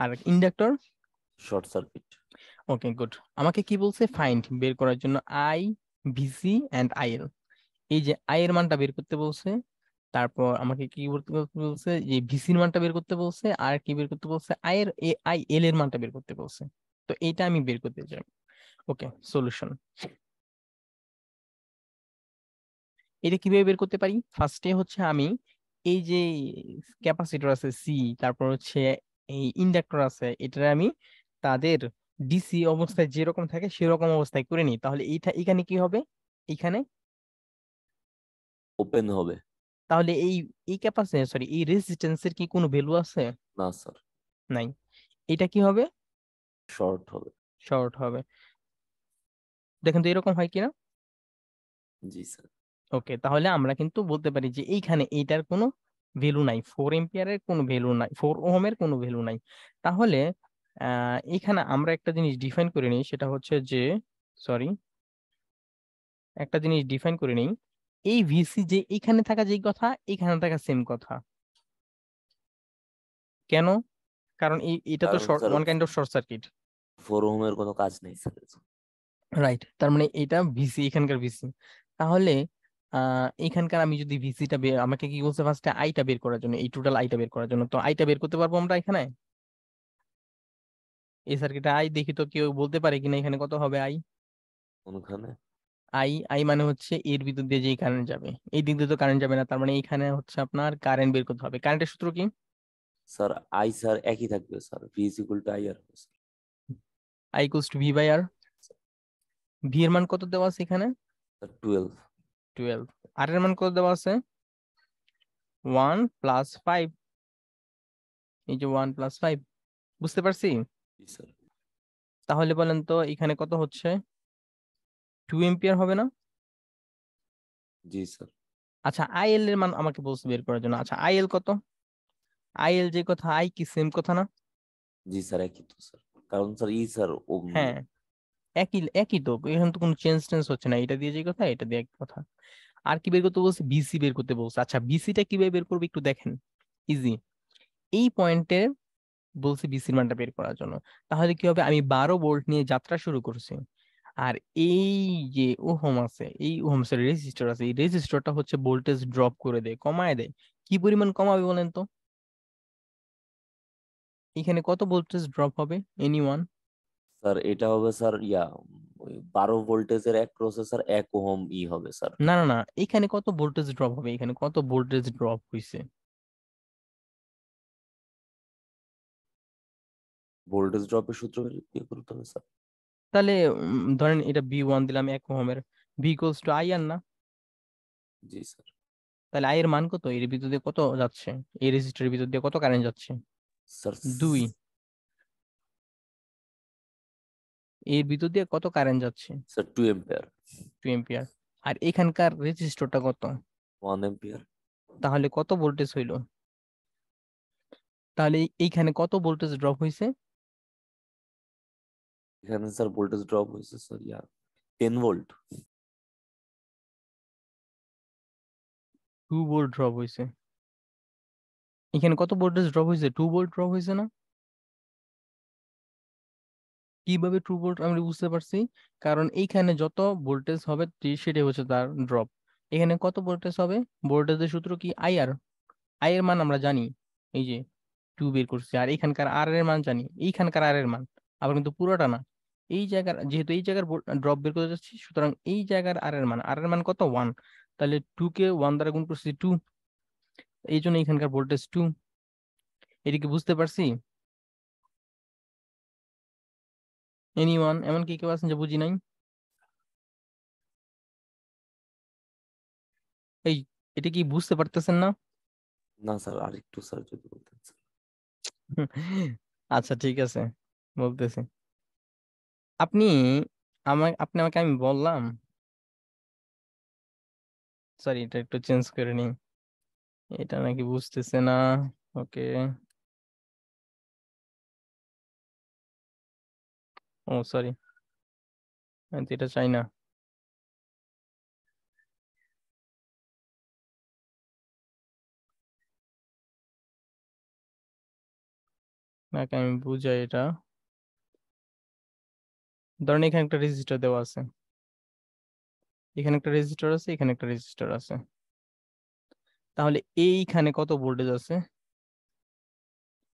[SPEAKER 1] আর inductor?
[SPEAKER 6] Short circuit.
[SPEAKER 1] Okay good. আমাকে কি বলছে ফাইন্ড, বের করার জন্য আই, ভিসি এন্ড আইএল। এই যে আই এর মানটা বের করতে বলছে, তারপর আমাকে কি করতে বলছে, যে ভিসির মানটা বের করতে বলছে, আর কি বের করতে বলছে, আই এল এর মানটা বের করতে বলছে। তো এইটা আমি বের করতে চাই। ওকে, সলিউশন। এটা কিভাবে বের করতে পারি? ফার্স্টে হচ্ছে আমি এই যে ক্যাপাসিটর আছে সি, তারপর হচ্ছে এই ইন্ডাক্টর আছে, এটা আমি তাদের ডিসি অবস্থায় যেরকম থাকে সেরকম অবস্থায় করে নিই। তাহলে এইটা এখানে কি হবে, এখানে
[SPEAKER 6] ওপেন হবে।
[SPEAKER 1] তাহলে এই এই ক্যাপাসিটর সরি এই রেজিস্ট্যান্সের কি কোনো ভ্যালু আছে?
[SPEAKER 6] না স্যার।
[SPEAKER 1] নাই। এটা কি হবে?
[SPEAKER 6] শর্ট হবে।
[SPEAKER 1] শর্ট হবে। দেখেন তো এরকম হয় কিনা।
[SPEAKER 6] জি স্যার।
[SPEAKER 1] ওকে, তাহলে আমরা কিন্তু বলতে পারি যে এইখানে এইটার কোনো ভ্যালু নাই, 4 এম্পিয়ারের কোনো ভ্যালু নাই, 4 ওহমের কোনো ভ্যালু নাই। তাহলে এখানে আমরা একটা জিনিস ডিফাইন করে নিই, সেটা হচ্ছে যে সরি, একটা জিনিস ডিফাইন করে নিই, এই ভিসি যে এখানে থাকা যেই কথা, এখানে থাকা সেম কথা। কেন? কারণ এটা তো
[SPEAKER 6] কারণ sir
[SPEAKER 1] one kind of short circuit.
[SPEAKER 6] 4 ওহমের কোনো কাজ নেই স্যার।
[SPEAKER 1] রাইট, তার মানে এটা ভিসি, এখানকার ভিসি। তাহলে এখানকার আমি যদি ভিসিটা বের, আমাকে কি বলছে ফার্স্টে আইটা বের করার জন্য, এই টোটাল আইটা বের করার জন্য। তো আইটা বের করতে পারবো আমরা এখানে এই সার্কিটে আই, দেখি তো কেউ বলতে পারে কিনা এখানে কত হবে আই।
[SPEAKER 6] কোনখানে?
[SPEAKER 1] আই আই মানে হচ্ছে এর ভিতর দিয়ে যেই কারেন্ট যাবে, এই দিক দিয়ে তো কারেন্ট যাবে না, তার মানে এখানে হচ্ছে আপনার কারেন্ট বের করতে হবে। কারেন্টের সূত্র কি?
[SPEAKER 6] স্যার আই স্যার একই থাকবে sir, V is equal to I R হবে sir.
[SPEAKER 1] I equals to V by R. V এর মান কত দেওয়া আছে এখানে?
[SPEAKER 6] 12।
[SPEAKER 1] 12। আর এর মান কত দেওয়া আছে? 1+5। এই যে 1+5, বুঝতে পারছি?
[SPEAKER 6] জি স্যার।
[SPEAKER 1] তাহলে বলেন তো এখানে কত হচ্ছে, 2 এম্পিয়ার হবে না?
[SPEAKER 6] জি স্যার।
[SPEAKER 1] আচ্ছা, আইএল এর মান আমাকে বলছে বের করার জন্য। আচ্ছা আইএল কত? আইএল যে কথা, আই কি সেম কথা না?
[SPEAKER 6] জি স্যার একই তো স্যার। কারণ স্যার ই স্যার
[SPEAKER 1] হ্যাঁ, একই একই তো, এখানে তো কোনো চেঞ্জ টেঞ্জ হচ্ছে না, এটা দিয়ে যে কথা এটা দিয়ে এক কথা। আর কি বের করতে বলছে? বিসি বের করতে বলছে। আচ্ছা বিসিটা কিভাবে বের করবে একটু দেখেন, ইজি। এই পয়েন্টে বলছে বিসির মানটা বের করার জন্য। তাহলে কি হবে, আমি 12 ভোল্ট নিয়ে যাত্রা শুরু করছি, আর এই যে ওহম আছে, এই ওহমস এর রেজিস্টার আছে, এই রেজিস্টারটা হচ্ছে ভোল্টেজ ড্রপ করে দেয়, কমায় দেয়। কি পরিমাণ কমাবে বলেন তো? এখানে কত ভোল্টেজ ড্রপ হবে, এনিওয়ান?
[SPEAKER 6] স্যার এটা হবে স্যার ওই 12 ভোল্টেজের এক প্রসেসর 1 ওহম হবে স্যার।
[SPEAKER 1] না না না, এখানে কত ভোল্টেজ ড্রপ হবে, এখানে কত ভোল্টেজ ড্রপ হইছে?
[SPEAKER 6] ভোল্টেজ ড্রপের সূত্র দিয়ে করতে হবে স্যার।
[SPEAKER 1] তাহলে ধরেন এটা V1 দিলাম 1 ওহমের, ভি ইকুয়ালস টু আই আর না?
[SPEAKER 6] জি স্যার।
[SPEAKER 1] তাহলে আই এর মান কত, এর ভিতর দিয়ে কত যাচ্ছে, এই রেজিস্টারের ভিতর দিয়ে কত কারেন্ট যাচ্ছে?
[SPEAKER 6] স্যার
[SPEAKER 1] 2। এর ভিতর দিয়ে কত কারেন্ট যাচ্ছে?
[SPEAKER 6] Sir 2 ampere.
[SPEAKER 1] 2 এম্পিয়ার। আর এখানকার রেজিস্টরটা কত?
[SPEAKER 6] 1 এম্পিয়ার।
[SPEAKER 1] তাহলে কত ভোল্টেজ হইল? তাহলে এইখানে কত ভোল্টেজ ড্রপ হয়েছে?
[SPEAKER 6] এখানে স্যার ভোল্টেজ ড্রপ হয়েছে স্যার 10 ভোল্ট।
[SPEAKER 1] 2 ভোল্ট ড্রপ হয়েছে। এখানে কত ভোল্টেজ ড্রপ হয়েছে? 2 ভোল্ট ড্রপ হয়েছে না? কিভাবে 2 ভোল্ট আমরা বুঝতে পারছি? কারণ এইখানে যত ভোল্টেজ হবে সেটাই হচ্ছে তার ড্রপ। এখানে কত ভোল্টেজ হবে? ভোল্টেজের সূত্র কি? আইআর। আই এর মান আমরা জানি, এই যে 2 বের করছি। আর এখানকার আর এর মান জানি, এইখানকার আর এর মান আবার কিন্তু পুরোটা না। এই জায়গার যেহেতু এই জায়গার ড্রপ বের করে যাচ্ছি, সুতরাং এই জায়গার আর এর মান কত? 1। তাহলে 2 কে 1 দ্বারা গুণ করছি 2, এই জন্য এখানকার ভোল্টেজ 2। এদিকে বুঝতে পারছি? এনিওয়ান? এমন কি কেউ আছেন যে বুঝি নাই? এই, এটা কি বুঝতে পারতেছেন না?
[SPEAKER 6] না স্যার আরেকটু স্যার যদি বলতেন স্যার।
[SPEAKER 1] আচ্ছা ঠিক আছে, বলতেছি। আপনি আমাকে আমি বললাম, সরি এটা একটু চেঞ্জ করে নিই, এটা নাকি বুঝতেছে না। ওকে, ও সরি, আমি তো এটা চাই না। নাকি আমি বুঝাই এটা। ধরেন এখানে একটা রেজিস্টার দেওয়া আছে, এখানে একটা রেজিস্টার আছে, এখানে একটা রেজিস্টার আছে। তাহলে এইখানে কত ভোল্টেজ আছে?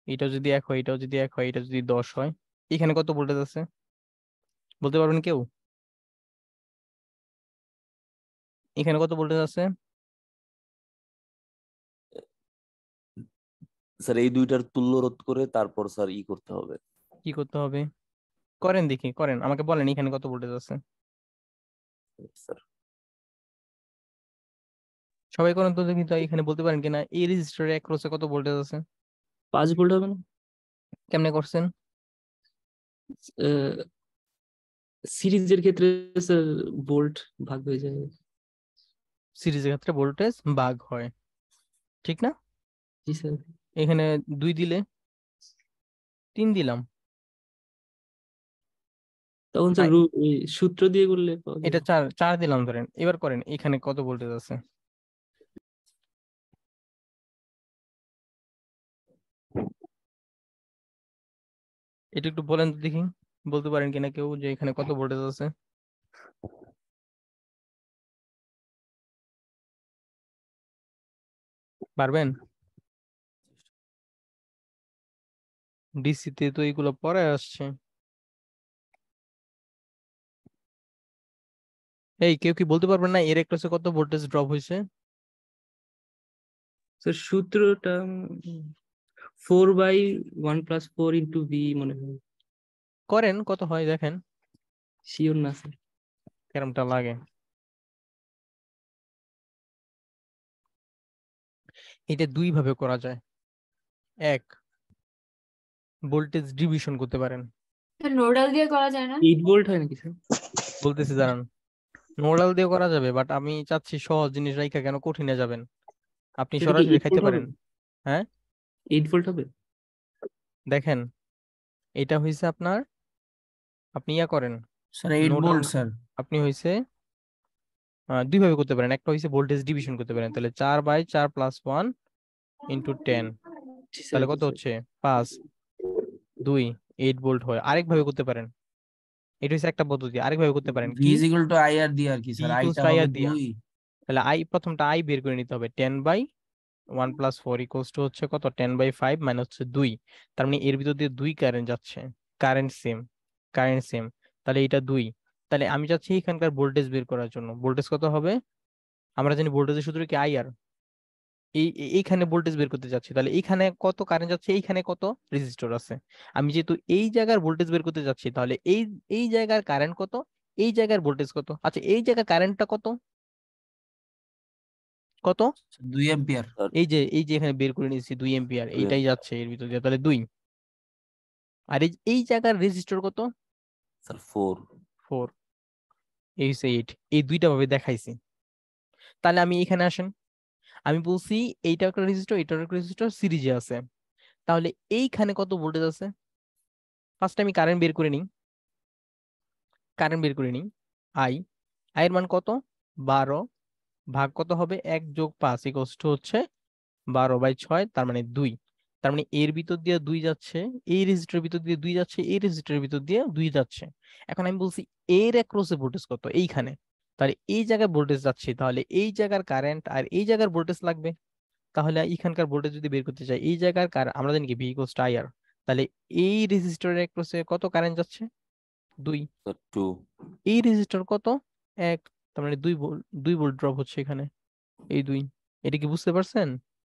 [SPEAKER 1] এটা যদি 1 হয়, এটাও যদি 1 হয়, এটা যদি 10 হয়, এখানে কত ভোল্টেজ আছে বলতে পারবেন কেউ? এখানে কত ভোল্টেজ আছে?
[SPEAKER 6] স্যার এই দুইটার তুল্য রোধ করে তারপর স্যার করতে হবে।
[SPEAKER 1] কি করতে হবে? করেন দেখি, করেন, আমাকে বলেন এখানে কত ভোল্টেজ আছে।
[SPEAKER 6] স্যার
[SPEAKER 1] সবাই করেন তো দেখি, তো এখানে বলতে পারেন কিনা এই রেজিস্টারে অ্যাক্রসে কত ভোল্টেজ আছে?
[SPEAKER 2] 5 ভোল্ট হবে না?
[SPEAKER 1] কেমনে করছেন?
[SPEAKER 2] সিরিজের ক্ষেত্রে স্যার ভোল্ট ভাগ হয়ে যায়।
[SPEAKER 1] সিরিজের ক্ষেত্রে ভোল্টেজ ভাগ হয়, ঠিক না?
[SPEAKER 2] জি স্যার।
[SPEAKER 1] এখানে 2 দিলে, 3 দিলাম,
[SPEAKER 2] তখন স্যার ওই সূত্র দিয়ে করলে পাওয়া
[SPEAKER 1] এটা
[SPEAKER 2] যাবে।
[SPEAKER 1] 4 দিলাম ধরেন। এবার করেন এখানে কত ভোল্টেজ আছে? এটা একটু বলেন তো দেখি, বলতে পারেন কিনা কেউ যে এখানে কত ভোল্টেজ আছে? পারবেন? ডিসি তে তো এইগুলো পরে আসছে। এই কেউ কি বলতে পারবেন না এর একটু কত ভোল্টেজ ড্রপ হয়েছে?
[SPEAKER 2] স্যার সূত্রটা 4/1+4 × V মনে হয়।
[SPEAKER 1] করেন কত হয় দেখেন,
[SPEAKER 2] শিওর না স্যার।
[SPEAKER 1] কেরমটা লাগে। এটা 2 ভাবে করা যায়। এক, ভোল্টেজ ডিভিশন করতে পারেন।
[SPEAKER 5] নোডাল দিয়ে করা যায় না?
[SPEAKER 2] 8 ভোল্ট হয় নাকি স্যার?
[SPEAKER 1] বলতেছি দাঁড়ান, নোডাল দিয়ে করা যাবে, বাট আমি চাচ্ছি সহজ জিনিস রাইখা কেন কঠিনে যাবেন। আপনি
[SPEAKER 2] সেটা কি
[SPEAKER 1] সরাসরি
[SPEAKER 2] 8
[SPEAKER 1] খাইতে
[SPEAKER 2] ভোল্ট হবে?
[SPEAKER 1] পারেন। হ্যাঁ
[SPEAKER 2] 8 ভোল্ট হবে?
[SPEAKER 1] দেখেন, এটা হইছে আপনার, আপনি ইয়া করেন
[SPEAKER 4] স্যার 8
[SPEAKER 1] নোডাল,
[SPEAKER 4] ভোল্ট স্যার।
[SPEAKER 1] আপনি হইছে 2 ভাবে করতে পারেন। একটা হইছে ভোল্টেজ ডিভিশন করতে পারেন, তাহলে 4/4 + 1 × 10,
[SPEAKER 2] জি স্যার,
[SPEAKER 1] তাহলে
[SPEAKER 2] জি
[SPEAKER 1] কত
[SPEAKER 2] স্যার।
[SPEAKER 1] হচ্ছে? 5, 2, 8 ভোল্ট হয়। আরেক ভাবে করতে পারেন, এটা হচ্ছে একটা পদ্ধতি। আরেক ভাবে করতে পারেন
[SPEAKER 4] ভি
[SPEAKER 1] কি?
[SPEAKER 4] ইজ ইকুয়াল টু আই আর দিয়ে আর কি
[SPEAKER 1] V
[SPEAKER 4] স্যার,
[SPEAKER 1] equals
[SPEAKER 4] আইটা
[SPEAKER 1] to
[SPEAKER 4] হবে
[SPEAKER 1] IR দিয়া,
[SPEAKER 4] 2।
[SPEAKER 1] তাহলে প্রথমটা আই বের করে নিতে হবে। 10/1 + 4 = হচ্ছে কত? 10/5 মানে হচ্ছে 2। তার মানে এর ভিতর দিয়ে 2 কারেন্ট যাচ্ছে, কারেন্ট সেম, কারেন্ট সেম, তাহলে এটা 2। তাহলে আমি চাচ্ছি এখানকার ভোল্টেজ বের করার জন্য। ভোল্টেজ কত হবে? আমরা জানি ভোল্টেজের সূত্র কি? আইআর। এইখানে ভোল্টেজ বের করতে যাচ্ছি, তাহলে এইখানে কত কারেন্ট যাচ্ছে, এইখানে কত রেজিস্টর আছে। আমি যেহেতু এই জায়গার ভোল্টেজ বের করতে যাচ্ছি, তাহলে এই জায়গার কারেন্ট কত, এই জায়গার ভোল্টেজ কত। আচ্ছা এই জায়গার কারেন্টটা কত? কত?
[SPEAKER 4] 2 এম্পিয়ার।
[SPEAKER 1] এই যে এখানে বের করে নিয়েছি 2 এম্পিয়ার,
[SPEAKER 6] 2
[SPEAKER 1] এইটাই
[SPEAKER 6] এম্পিয়ার।
[SPEAKER 1] যাচ্ছে এর ভিতর দিয়ে, তাহলে 2। আর এই জায়গার রেজিস্টর কত?
[SPEAKER 6] স্যার 4।
[SPEAKER 1] 4, এই হচ্ছে 8, এই দুইটা ভাবে দেখাইছি। তাহলে আমি এখানে আসেন, আমি বলছি এইটা একটা রেজিস্টার, এটা একটা রেজিস্টার সিরিজে আছে, তাহলে এইখানে কত ভোল্টেজ আছে? ফার্স্ট আমি কারেন্ট বের করে নিই, আই, এর মান কত? 12 ভাগ কত হবে? 1 যোগ 5 ইকুয়ালস টু হচ্ছে 12/6, তার মানে 2। তার মানে এর ভিতর দিয়ে 2 যাচ্ছে, এই রেজিস্টারের ভিতর দিয়ে 2 যাচ্ছে, এই রেজিস্টারের ভিতর দিয়ে 2 যাচ্ছে। এখন আমি বলছি এর অ্যাক্রসে ভোল্টেজ কত এইখানে, তাহলে এই জায়গায় ভোল্টেজ যাচ্ছে, তাহলে এই জায়গার কারেন্ট আর এই জায়গার ভোল্টেজ লাগবে। তাহলে এখানকার ভোল্টেজ যদি বের করতে চাই, এই জায়গার আমরা জানি কি ভি ইকুয়ালস টু আইআর, তাহলে এই রেজিস্টারের অ্যাক্রসে কত কারেন্ট যাচ্ছে? 2।
[SPEAKER 6] স্যার 2।
[SPEAKER 1] এই রেজিস্টার কত? 1, তার মানে 2 ভোল্ট, 2 ভোল্ট ড্রপ হচ্ছে এখানে, এই 2। এটা কি বুঝতে পারছেন?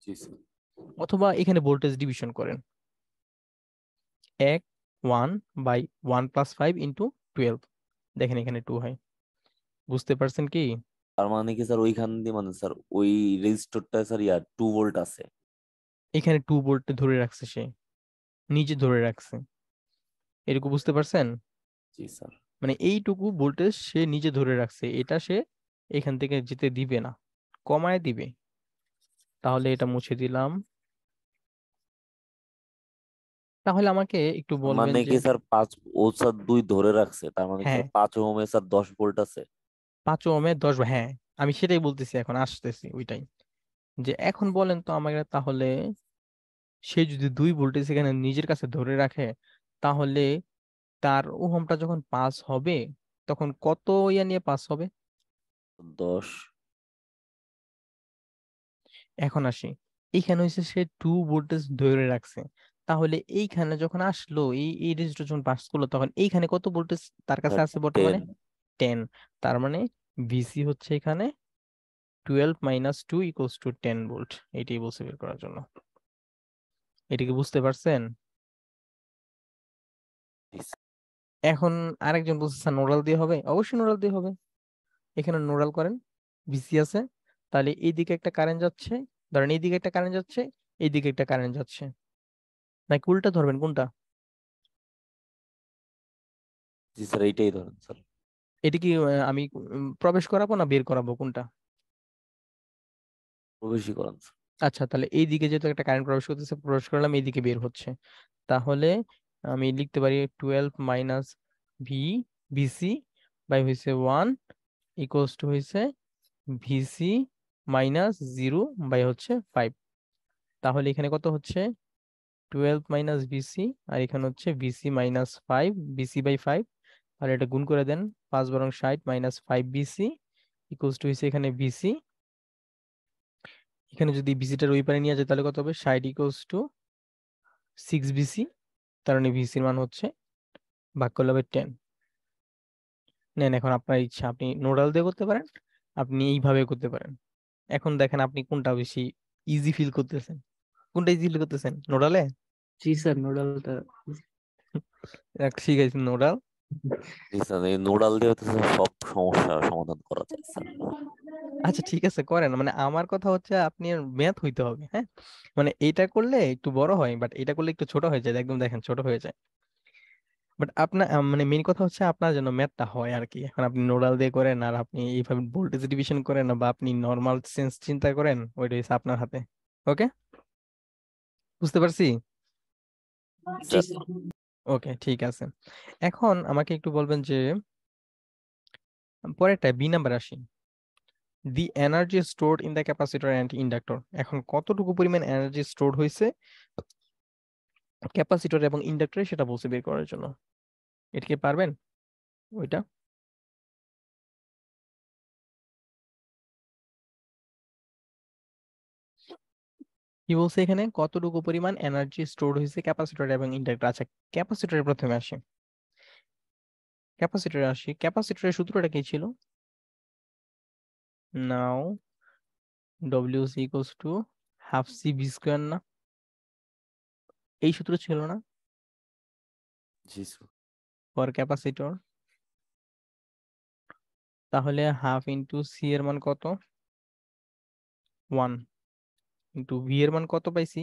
[SPEAKER 6] জি স্যার।
[SPEAKER 1] অথবা এখানে ভোল্টেজ ডিভিশন করেন, 1 1/1 + 5 × 12, দেখেন এখানে 2 হয়। বুঝতে পারছেন কি?
[SPEAKER 6] তার মানে কি স্যার ওইখান দিয়ে মানে স্যার ওই রেজিস্টরটা স্যার 2 ভোল্ট আছে।
[SPEAKER 1] এখানে 2 ভোল্ট ধরে রাখছে, সে নিজে ধরে রাখছে, এরকম বুঝতে পারছেন?
[SPEAKER 6] জি স্যার।
[SPEAKER 1] মানে এইটুকু ভোল্টেজ সে নিজে ধরে রাখছে, এটা সে এখান থেকে যেতে দিবে না, কমায় দিবে। তাহলে এটা মুছে দিলাম। তাহলে আমাকে একটু
[SPEAKER 6] তার
[SPEAKER 1] বলবেন
[SPEAKER 6] মানে
[SPEAKER 1] যে,
[SPEAKER 6] কি স্যার 5, ও স্যার 2 ধরে রাখছে, তার মানে কি
[SPEAKER 1] হ্যাঁ,
[SPEAKER 6] স্যার 5 ওহমে স্যার 10 ভোল্ট আছে।
[SPEAKER 1] 5 ওহমের 10, হ্যাঁ আমি সেটাই বলতেছি, এখন আসতেছি ওইটাই, যে এখন বলেন তো আমাকে তাহলে, সে যদি 2 ভোল্টেজ এখানে নিজের কাছে ধরে রাখে, তাহলে তার ওহমটা যখন পাস হবে, তখন কত ইয়া নিয়ে পাস হবে?
[SPEAKER 6] 10।
[SPEAKER 1] এখন আসি, এইখানে হচ্ছে সে 2 ভোল্টেজ ধরে রাখছে, তাহলে এইখানে যখন আসলো, এই রেজিস্টার যখন পাস করলো, তখন এইখানে কত ভোল্টেজ তার কাছে
[SPEAKER 6] স্যার
[SPEAKER 1] আছে বর্তমানে?
[SPEAKER 6] 10।
[SPEAKER 1] 10। তার মানে ভিসি হচ্ছে এখানে 12 - 2 = 10 ভোল্ট, এটাই বলছে বের করার জন্য। এটা কি বুঝতে পারছেন?
[SPEAKER 6] জি স্যার।
[SPEAKER 1] এখন আরেকজন বলছে স্যার নোডাল দিয়ে হবে, অবশ্যই নোডাল দিয়ে হবে। এখানে নোডাল করেন, ভিসি আছে, তাহলে এইদিকে একটা কারেন্ট যাচ্ছে, ধরেন এইদিকে একটা কারেন্ট যাচ্ছে, এইদিকে একটা কারেন্ট যাচ্ছে, নাকি উল্টা ধরবেন কোনটা?
[SPEAKER 6] জি স্যার এইটাই ধরেন স্যার।
[SPEAKER 1] এটা কি আমি প্রবেশ করাবো না বের করাবো, কোনটা?
[SPEAKER 6] প্রবেশই করান স্যার।
[SPEAKER 1] আচ্ছা, তাহলে এইদিকে যেহেতু একটা কারেন্ট প্রবেশ করতেছে, প্রবেশ করলাম, এইদিকে বের হচ্ছে, তাহলে আমি লিখতে পারি 12 মাইনাস ভি ভিসি বাই হয়েছে 1 ইকুয়ালস টু হয়েছে ভিসি -0 বাই হচ্ছে 5। তাহলে এখানে কত হচ্ছে? 12 মাইনাস ভিসি, আর এখানে হচ্ছে ভিসি -5, ভিসি/5, আর এটা গুণ করে দেন, 5 × 60 -5 ভিসি ইকুয়ালস টু হয়েছে এখানে ভিসি, এখানে যদি ভিসিটার ওই পারে নিয়ে যায় তাহলে কত হবে? 60 ইকুয়ালস টু 6 ভিসি, তার মানে ভিসির মান হচ্ছে ভাগ করলে হবে 10। নেন, এখন আপনার ইচ্ছা, আপনি নোডাল দিয়ে করতে পারেন, আপনি এইভাবে করতে পারেন। এখন দেখেন আপনি কোনটা বেশি ইজি ফিল করতেছেন, কোনটা ইজি ফিল করতেছেন, নোডালে?
[SPEAKER 2] জি স্যার, নোডালটা।
[SPEAKER 1] ঠিক আছে, নোডাল।
[SPEAKER 6] জি স্যার, এই নোডাল দিয়ে হচ্ছে স্যার সব সমস্যার সমাধান করা যায় স্যার।
[SPEAKER 1] আচ্ছা ঠিক আছে, করেন, মানে আমার কথা হচ্ছে আপনি ম্যাথ হইতে হবে, হ্যাঁ, মানে এইটা করলে একটু বড় হয়, বাট এটা করলে একটু ছোট হয়ে যায়, একদম দেখেন ছোট হয়ে যায়। বাট আপনার মানে মেইন কথা হচ্ছে আপনার জন্য ম্যাথটা হয় আর কি। এখন আপনি নোডাল দিয়ে করেন, আর আপনি এইভাবে ভোল্টেজ ডিভিশন করেন, বা আপনি নর্মাল সেন্স চিন্তা করেন, ওইটা হচ্ছে আপনার হাতে। ওকে, বুঝতে পারছি।
[SPEAKER 2] জি
[SPEAKER 6] স্যার
[SPEAKER 2] স্যার।
[SPEAKER 1] ওকে, ঠিক আছে। এখন আমাকে একটু বলবেন যে, পরেরটা বি নাম্বার আসি, the energy stored in the capacitor and inductor. এখন কতটুকু পরিমাণ এনার্জি স্টোরড হয়েছে ক্যাপাসিটর এবং ইন্ডাক্টরে, সেটা বলছে বের করার জন্য। এটা কি পারবেন ওইটা? কি বলছে এখানে, কতটুকু পরিমাণ এনার্জি স্টোরড হয়েছে ক্যাপাসিটর এবং ইন্ডাক্টর। আচ্ছা, ক্যাপাসিটরের প্রথমে আসি, ক্যাপাসিটরের সূত্রটা কি ছিল? Now W C equals to half C V square, না এই সূত্র ছিল না
[SPEAKER 6] জি স্যার।
[SPEAKER 1] For capacitor? তাহলে হাফ ইন্টু সি এর মান কত? 1 ইন্টু ভি এর মান কত পাইছি?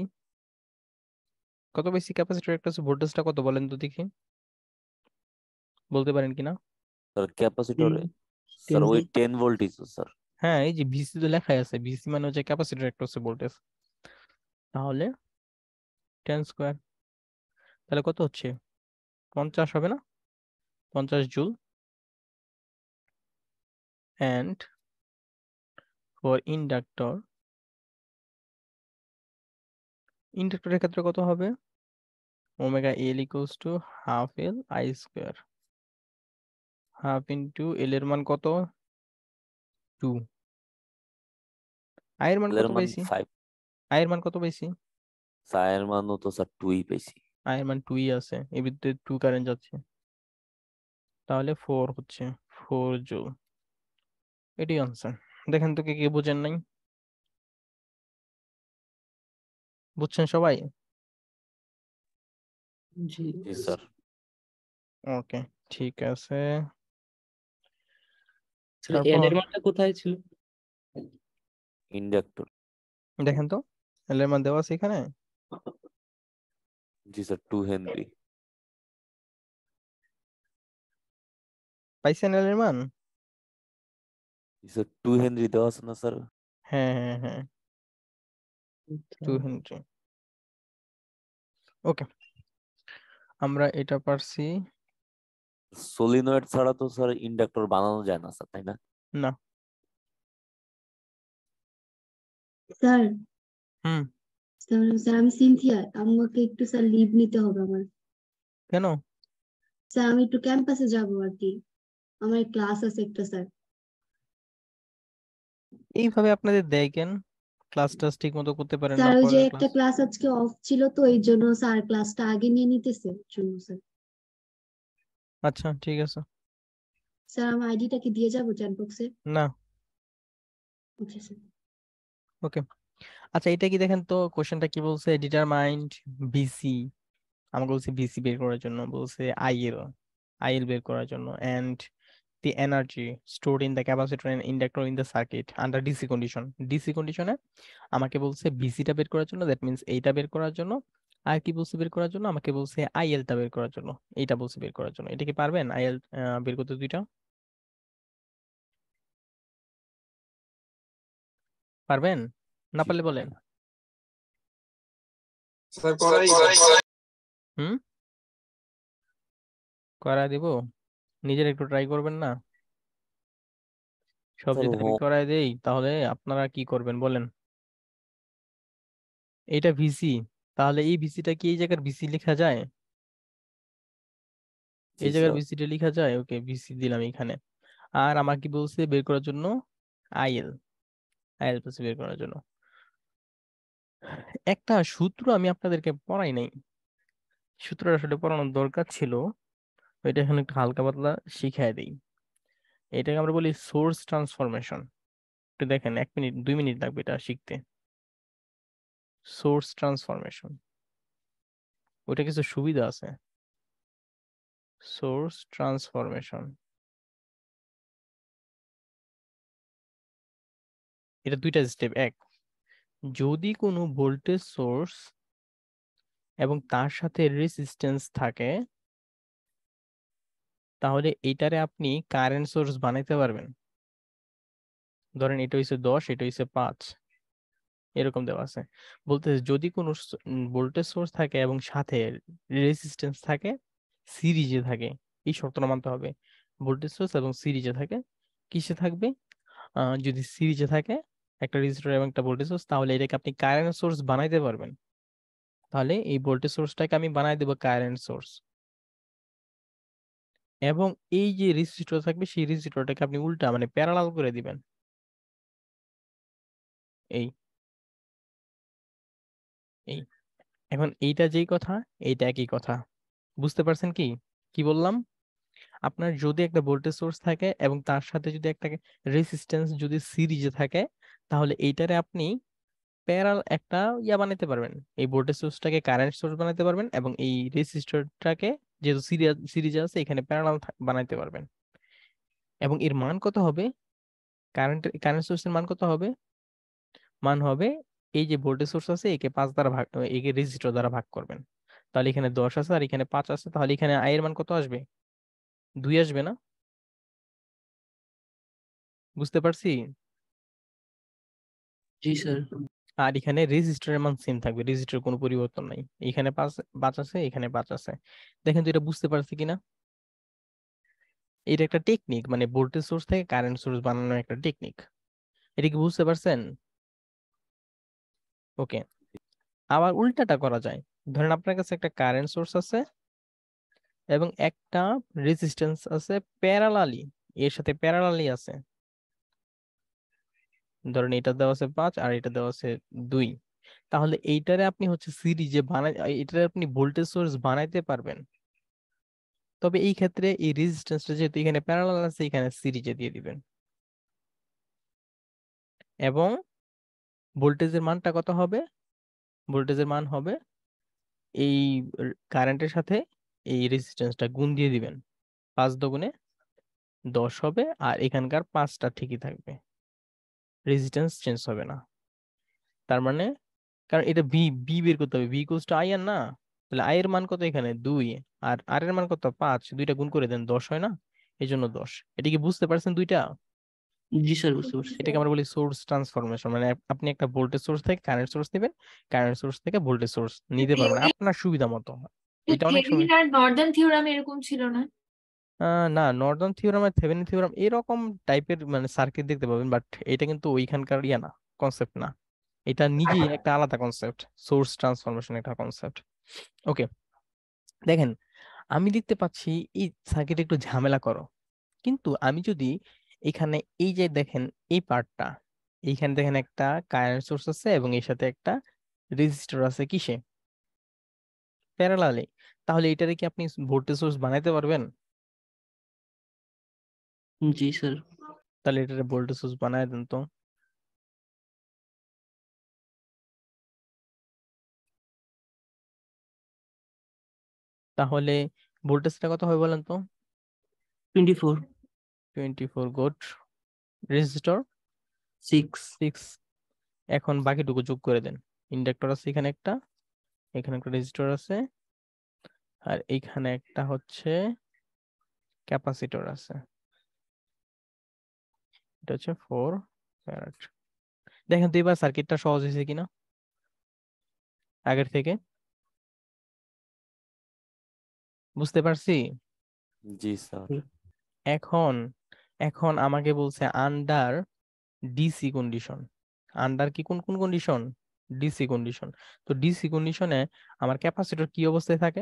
[SPEAKER 1] ক্যাপাসিটর একটা ভোল্টেজটা কত বলেন তো দেখি? বলতে পারেন কিনা?
[SPEAKER 6] স্যার ক্যাপাসিটরে
[SPEAKER 2] 10
[SPEAKER 6] স্যার
[SPEAKER 2] 10
[SPEAKER 6] ওই
[SPEAKER 2] ভোল্ট
[SPEAKER 6] 10 ভোল্টই তো স্যার।
[SPEAKER 1] হ্যাঁ, এই যে ভিসি তো লেখাই আছে, ভিসি মানে হচ্ছে ক্যাপাসিটর অ্যাক্রসে ভোল্টেজ। তাহলে 10 স্কোয়ার, তাহলে কত হচ্ছে? 50 হবে না? 50 জুল। অ্যান্ড ফর ইন্ডাক্টরের ক্ষেত্রে কত হবে? Omega L equals to half L I square, half into L এর মান কত? 2। আই এর মান
[SPEAKER 6] এর
[SPEAKER 1] কত
[SPEAKER 6] মান
[SPEAKER 1] পাইছি?
[SPEAKER 6] 5,
[SPEAKER 1] আই এর মান কত পাইছি?
[SPEAKER 6] সায়ের মানও তো স্যার 2ই পেয়েছি।
[SPEAKER 1] আই এর মান 2ই আছে, এর ভিতরে 2 কারেন্ট যাচ্ছে, তাহলে 4 হচ্ছে, 4 জুল। এটি আনসার। দেখেন তো কে কে বোঝেন নাই? বুঝছেন সবাই?
[SPEAKER 2] জি
[SPEAKER 6] জি স্যার।
[SPEAKER 1] ওকে, ঠিক আছে।
[SPEAKER 2] স্যার এল
[SPEAKER 1] তারপর
[SPEAKER 2] এর মানটা কোথায় ছিল?
[SPEAKER 6] ইন্ডাক্টর।
[SPEAKER 1] দেখেন তো এল এর মান দেওয়া আছে এখানে।
[SPEAKER 6] জি স্যার 2 হেনরি।
[SPEAKER 1] পাইছেন এল এর মান?
[SPEAKER 6] জি স্যার 2 হেনরি দেওয়া আছে না স্যার?
[SPEAKER 1] হ্যাঁ হ্যাঁ হ্যাঁ, 2 হেনরি। ওকে, আমরা এটা পারছি।
[SPEAKER 6] সলিনয়েড ছাড়া তো স্যার ইন্ডাক্টর বানানো যায় না স্যার, তাই না?
[SPEAKER 1] না।
[SPEAKER 7] স্যার
[SPEAKER 1] হুম।
[SPEAKER 7] স্যার আমি সিনথিয়া, আমাকে একটু স্যার লিভ নিতে হবে আমার।
[SPEAKER 1] কেন?
[SPEAKER 7] স্যার আমি একটু ক্যাম্পাসে যাব আর কি, আমার ক্লাস আছে একটা স্যার।
[SPEAKER 1] এইভাবে আপনাদের দেয় কেন? ক্লাস টাস ঠিক মতো করতে পারেন না,
[SPEAKER 7] স্যার ওই যে
[SPEAKER 1] পরের
[SPEAKER 7] একটা
[SPEAKER 1] ক্লাস।
[SPEAKER 7] ক্লাস আজকে অফ ছিল তো এই জন্য স্যার ক্লাসটা আগে নিয়ে নিতেছে জন্য স্যার।
[SPEAKER 1] আচ্ছা ঠিক আছে।
[SPEAKER 7] স্যার আমার আইডিটা কি দিয়ে যাবো চ্যাট বক্সে?
[SPEAKER 1] না।
[SPEAKER 7] আচ্ছা স্যার।
[SPEAKER 1] ওকে, আচ্ছা এটা কি দেখেন তো কোশ্চেনটা কি বলছে? ডিটারমাইন্ড বিসি, আমাকে বলছে বিসি বের করার জন্য, বলছে আইএল বের করার জন্য, and the energy stored in the capacitor and inductor in the circuit under DC condition. DC কন্ডিশনে আমাকে বলছে বিসিটা বের করার জন্য, দ্যাট মিন্স এইটা বের করার জন্য। আর কি বলছে বের করার জন্য? আমাকে বলছে আইএলটা বের করার জন্য, এইটা বলছে বের করার জন্য। এটা কি পারবেন আইএল বের করতে দুইটা? পারবেন? না
[SPEAKER 6] জি
[SPEAKER 1] পারলে বলেন।
[SPEAKER 3] স্যার করাই
[SPEAKER 1] হুম, করা দিব। নিজের একটু ট্রাই করবেন না? সব
[SPEAKER 6] স্যার
[SPEAKER 1] যদি আমি করাই দেই তাহলে আপনারা কি করবেন বলেন? এইটা ভিসি, তাহলে এই ভিসিটা কি এই জায়গার ভিসি লেখা যায়?
[SPEAKER 6] জি
[SPEAKER 1] এই জায়গার
[SPEAKER 6] স্যার।
[SPEAKER 1] ভিসিটা লেখা যায়, ওকে ভিসি দিলাম এখানে। আর আমাকে কি বলছে বের করার জন্য? আইএল, আইএল বলছে বের করার জন্য। একটা সূত্র আমি আপনাদেরকে পড়াই নাই, সূত্রটা আসলে পড়ানোর দরকার ছিল, এটা এখানে একটু হালকা পাতলা শিখাই দিই। এটাকে আমরা বলি সোর্স ট্রান্সফরমেশন। একটু দেখেন, 1 মিনিট 2 মিনিট লাগবে এটা শিখতে। সোর্স ট্রান্সফরমেশন, ওইটা কিছু সুবিধা আছে। সোর্স ট্রান্সফরমেশন, এটা দুইটা স্টেপ। এক, যদি কোনো ভোল্টেজ সোর্স এবং তার সাথে রেজিস্ট্যান্স থাকে তাহলে এটারে আপনি কারেন্ট সোর্স বানাইতে পারবেন। ধরেন এটা হইছে 10, এটা হইছে 5, এরকম দেওয়া আছে। বলতেছে যদি কোনো ভোল্টেজ সোর্স থাকে এবং সাথে রেজিস্ট্যান্স থাকে, সিরিজে থাকে, এই শর্তটা মানতে হবে। ভোল্টেজ সোর্স এবং সিরিজে থাকে, কিসে থাকবে? যদি সিরিজে থাকে একটা রেজিস্টর এবং একটা ভোল্টেজ সোর্স, তাহলে এটাকে আপনি কারেন্ট সোর্স বানাইতে পারবেন। তাহলে এই ভোল্টেজ সোর্সটাকে আমি বানাই দেবো কারেন্ট সোর্স, এবং এই যে রেজিস্টর থাকবে সেই রেজিস্টরটাকে আপনি উল্টা মানে প্যারালাল করে দিবেন। এই এই এখন এইটা যেই কথা, এইটা একই কথা। বুঝতে পারছেন কি কি বললাম? আপনার যদি একটা ভোল্টেজ সোর্স থাকে এবং তার সাথে যদি একটা রেজিস্ট্যান্স যদি সিরিজে থাকে, তাহলে এইটারে আপনি প্যারাল একটা ইয়া বানাতে পারবেন, এই ভোল্টেজ সোর্সটাকে কারেন্ট সোর্স বানাতে পারবেন, এবং এই রেজিস্টরটাকে যেহেতু সিরিজে আছে এখানে প্যারালাল বানাইতে পারবেন। এবং এর মান কত হবে? কারেন্ট সোর্সের মান কত হবে? মান হবে এই যে ভোল্টেজ সোর্স আছে একে 5 দ্বারা ভাগ, একে রেজিস্টর দ্বারা ভাগ করবেন। তাহলে এখানে 10 আছে আর এখানে 5 আছে, তাহলে এখানে আই এর মান কত আসবে? 2 আসবে না? বুঝতে পারছি?
[SPEAKER 2] জি স্যার।
[SPEAKER 1] আর এখানে রেজিস্টারের মান সেম থাকবে, রেজিস্টার কোনো পরিবর্তন নাই। এখানে 5 আছে, এখানে 5 আছে। দেখেন তো এটা বুঝতে পারছি কিনা? এটা একটা টেকনিক, মানে ভোল্টেজ সোর্স থেকে কারেন্ট সোর্স বানানোর একটা টেকনিক। এটা কি বুঝতে পারছেন? ওকে, আবার উল্টাটা করা যায়। ধরেন আপনার কাছে একটা কারেন্ট সোর্স আছে এবং একটা রেজিস্ট্যান্স আছে প্যারালালি, এর সাথে প্যারালালি আছে। ধরেন এটা দেওয়া আছে 5 আর এটা দেওয়া আছে 2। তাহলে এইটারে আপনি হচ্ছে সিরিজে বানাই, এটারে আপনি ভোল্টেজ সোর্স বানাইতে পারবেন। তবে এই ক্ষেত্রে এই রেজিস্ট্যান্সটা যেহেতু এখানে প্যারালাল আছে, এখানে সিরিজে দিয়ে দিবেন এবং ভোল্টেজের মানটা কত হবে? ভোল্টেজের মান হবে এই কারেন্টের সাথে এই রেজিস্ট্যান্সটা গুণ দিয়ে দিবেন। 5 দুগুণে 10 হবে, আর এখানকার 5টা ঠিকই থাকবে, রেজিস্ট্যান্স চেঞ্জ হবে না। তার মানে, কারণ এটা বি বি বের করতে হবে, বি ইকুয়ালস টু আই আর না, তাহলে আই এর মান কত এখানে 2 আর আর এর মান কত 5, দুইটা গুণ করে দেন 10 হয় না, এই জন্য 10। এটা কি বুঝতে পারছেন দুইটা?
[SPEAKER 2] জি স্যার, বুঝতে পারছি।
[SPEAKER 1] এটাকে আমরা বলি সোর্স ট্রান্সফরমেশন, মানে আপনি একটা ভোল্টেজ সোর্স থেকে কারেন্ট সোর্স নেবেন, কারেন্ট সোর্স থেকে ভোল্টেজ সোর্স নিতে পারবেন আপনার সুবিধা মতো। এটা অনেক সময়
[SPEAKER 5] থেভেনিন আর নর্দার্ন থিওরাম এরকম ছিল না?
[SPEAKER 1] না, নর্দার্ন থিওরাম আর থেভেনিন থিওরাম এরকম টাইপের মানে সার্কিট দেখতে পাবেন, বাট এটা কিন্তু ওইখানকার ইয়া না, কনসেপ্ট না। এটা নিজেই একটা আলাদা কনসেপ্ট, সোর্স ট্রান্সফরমেশন একটা কনসেপ্ট। ওকে, দেখেন আমি দেখতে পাচ্ছি এই সার্কিট একটু ঝামেলা করো, কিন্তু আমি যদি এখানে এই যে দেখেন এই পার্টটা, এইখানে দেখেন একটা কারেন্ট সোর্স আছে এবং এর সাথে একটা রেজিস্টর আছে কিসে? প্যারালালে। তাহলে এটারে কি আপনি ভোল্টেজ সোর্স বানাইতে পারবেন?
[SPEAKER 2] জি স্যার।
[SPEAKER 1] তাহলে এটারে ভোল্টেজ সোর্স বানায় দেন তো। তাহলে ভোল্টেজটা কত হবে বলেন তো?
[SPEAKER 2] 24।
[SPEAKER 1] 24 গুড। রেজিস্টর
[SPEAKER 2] 6।
[SPEAKER 1] 6। এখন বাকিটুকু যোগ করে দেন। ইন্ডাক্টর আছে এখানে একটা, এখানে একটা রেজিস্টর আছে, আর এইখানে একটা হচ্ছে ক্যাপাসিটর আছে, এটা হচ্ছে 4 ফ্যারাড। দেখেন তো এবার সার্কিটটা সহজ হয়েছে কিনা আগের থেকে? বুঝতে পারছি?
[SPEAKER 6] জি স্যার।
[SPEAKER 1] এখন এখন আমাকে বলছে আন্ডার ডিসি কন্ডিশন। আন্ডার কি কোন কোন কন্ডিশন? DC condition. তো ডিসি কন্ডিশনে আমার ক্যাপাসিটর কি অবস্থায় থাকে?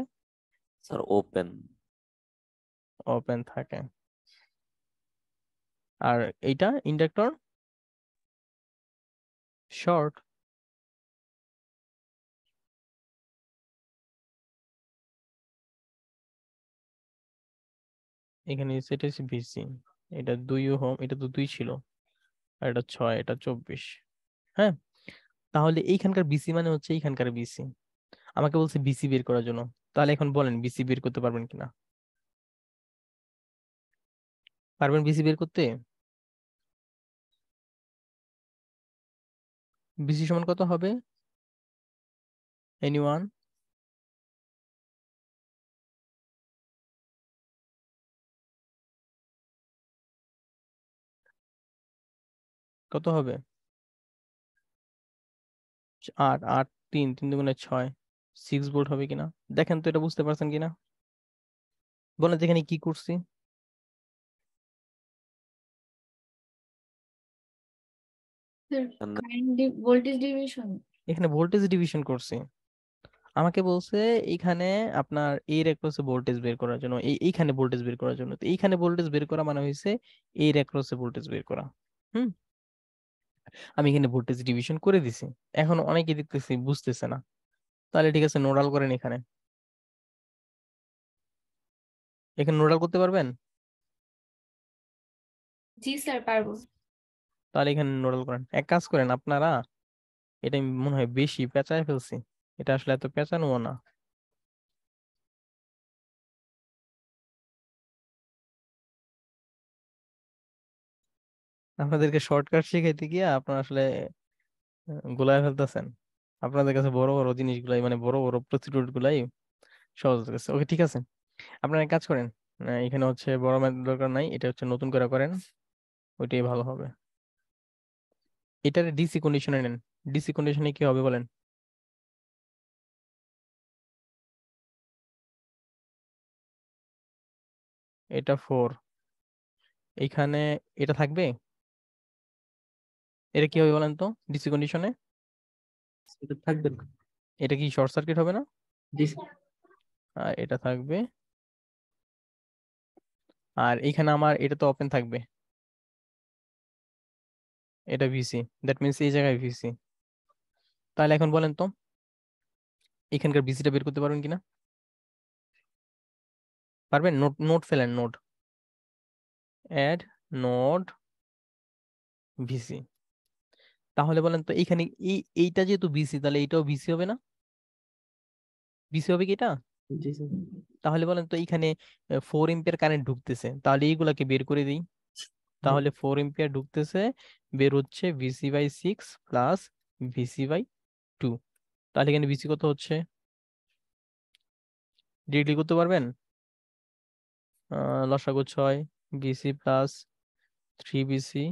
[SPEAKER 6] Sir open.
[SPEAKER 1] ওপেন থাকে। আর এইটা ইন্ডাক্টর শর্ট। এখানে সেটা হচ্ছে ভিসি, এটা 2 ওহম, এটা তো 2 ছিল, আর এটা 6, এটা 24। হ্যাঁ, তাহলে এইখানকার বিসি মানে হচ্ছে এইখানকার বিসি। আমাকে বলছে বিসি বের করার জন্য, তাহলে এখন বলেন বিসি বের করতে পারবেন কিনা? পারবেন বিসি বের করতে? বিসি সমান কত হবে? এনিওয়ান? কত হবে? 8 8 3 3 দুগুণে 6, 6 ভোল্ট হবে কিনা দেখেন তো, এটা বুঝতে পারছেন কিনা বলেন তো এখানে কি করছি?
[SPEAKER 5] Current voltage division.
[SPEAKER 1] এখানে ভোল্টেজ ডিভিশন করছি। আমাকে বলছে এইখানে আপনার এর অ্যাক্রসে ভোল্টেজ বের করার জন্য, এইখানে ভোল্টেজ বের করার জন্য। তো এইখানে ভোল্টেজ বের করা মানে হয়েছে এর অ্যাক্রসে ভোল্টেজ বের করা। হুম, আমি এখানে ভোল্টেজ ডিভিশন করে দিছি। এখন অনেকে দেখতেছি বুঝতেছে না, তাহলে ঠিক আছে নোডাল করেন এখানে। এখানে নোডাল করতে পারবেন?
[SPEAKER 5] জি স্যার, পারবো।
[SPEAKER 1] তাহলে এখানে নোডাল করেন। এক কাজ করেন আপনারা, এটা আমি মনে হয় বেশি পেঁচায় ফেলছি, এটা আসলে এত পেঁচানো না। আপনাদেরকে শর্টকাট শিখাইতে গিয়ে আপনারা আসলে গোলায় ফেলতেছেন। আপনাদের কাছে বড় বড় জিনিসগুলাই, মানে বড় বড় প্রসিডিউর গুলাই সহজ হয়ে গেছে। ওকে ঠিক আছে, আপনারা এক কাজ করেন, না, এখানে হচ্ছে বড় ম্যাথ দরকার নাই, এটা হচ্ছে নতুন করে করেন, ওইটাই ভালো হবে। এটার ডিসি কন্ডিশনে নেন। ডিসি কন্ডিশনে কি হবে বলেন? এটা 4, এইখানে এটা থাকবে, এটা কি হবে বলেন তো ডিসি কন্ডিশনে?
[SPEAKER 2] এটা থাকবে না।
[SPEAKER 1] এটা কি শর্ট সার্কিট হবে না?
[SPEAKER 2] জি স্যার।
[SPEAKER 1] আর এটা থাকবে, আর এইখানে আমার এটা তো ওপেন থাকবে, এটা ভিসি, দ্যাট মিনস এই জায়গায় ভিসি। তাহলে এখন বলেন তো এখানকার ভিসিটা বের করতে পারবেন কিনা? পারবেন? নোট নোট ফেলেন, নোট অ্যাড নোড ভিসি। তাহলে বলেন তো এইখানে এইটা যেহেতু ভিসি, তাহলে এইটাও ভিসি হবে না? ভিসি হবে কি এটা?
[SPEAKER 2] জি স্যার।
[SPEAKER 1] তাহলে বলেন তো এইখানে 4 এম্পিয়ার কারেন্ট ঢুকতেছে, তাহলে এইগুলাকে বের করে দিই। তাহলে 4 এম্পিয়ার ঢুকতেছে, বের হচ্ছে VC by 6 plus VC by 2। তাহলে এখানে ভিসি কত হচ্ছে ডিরেক্টলি করতে পারবেন? লসাগু 6, VC plus 3 VC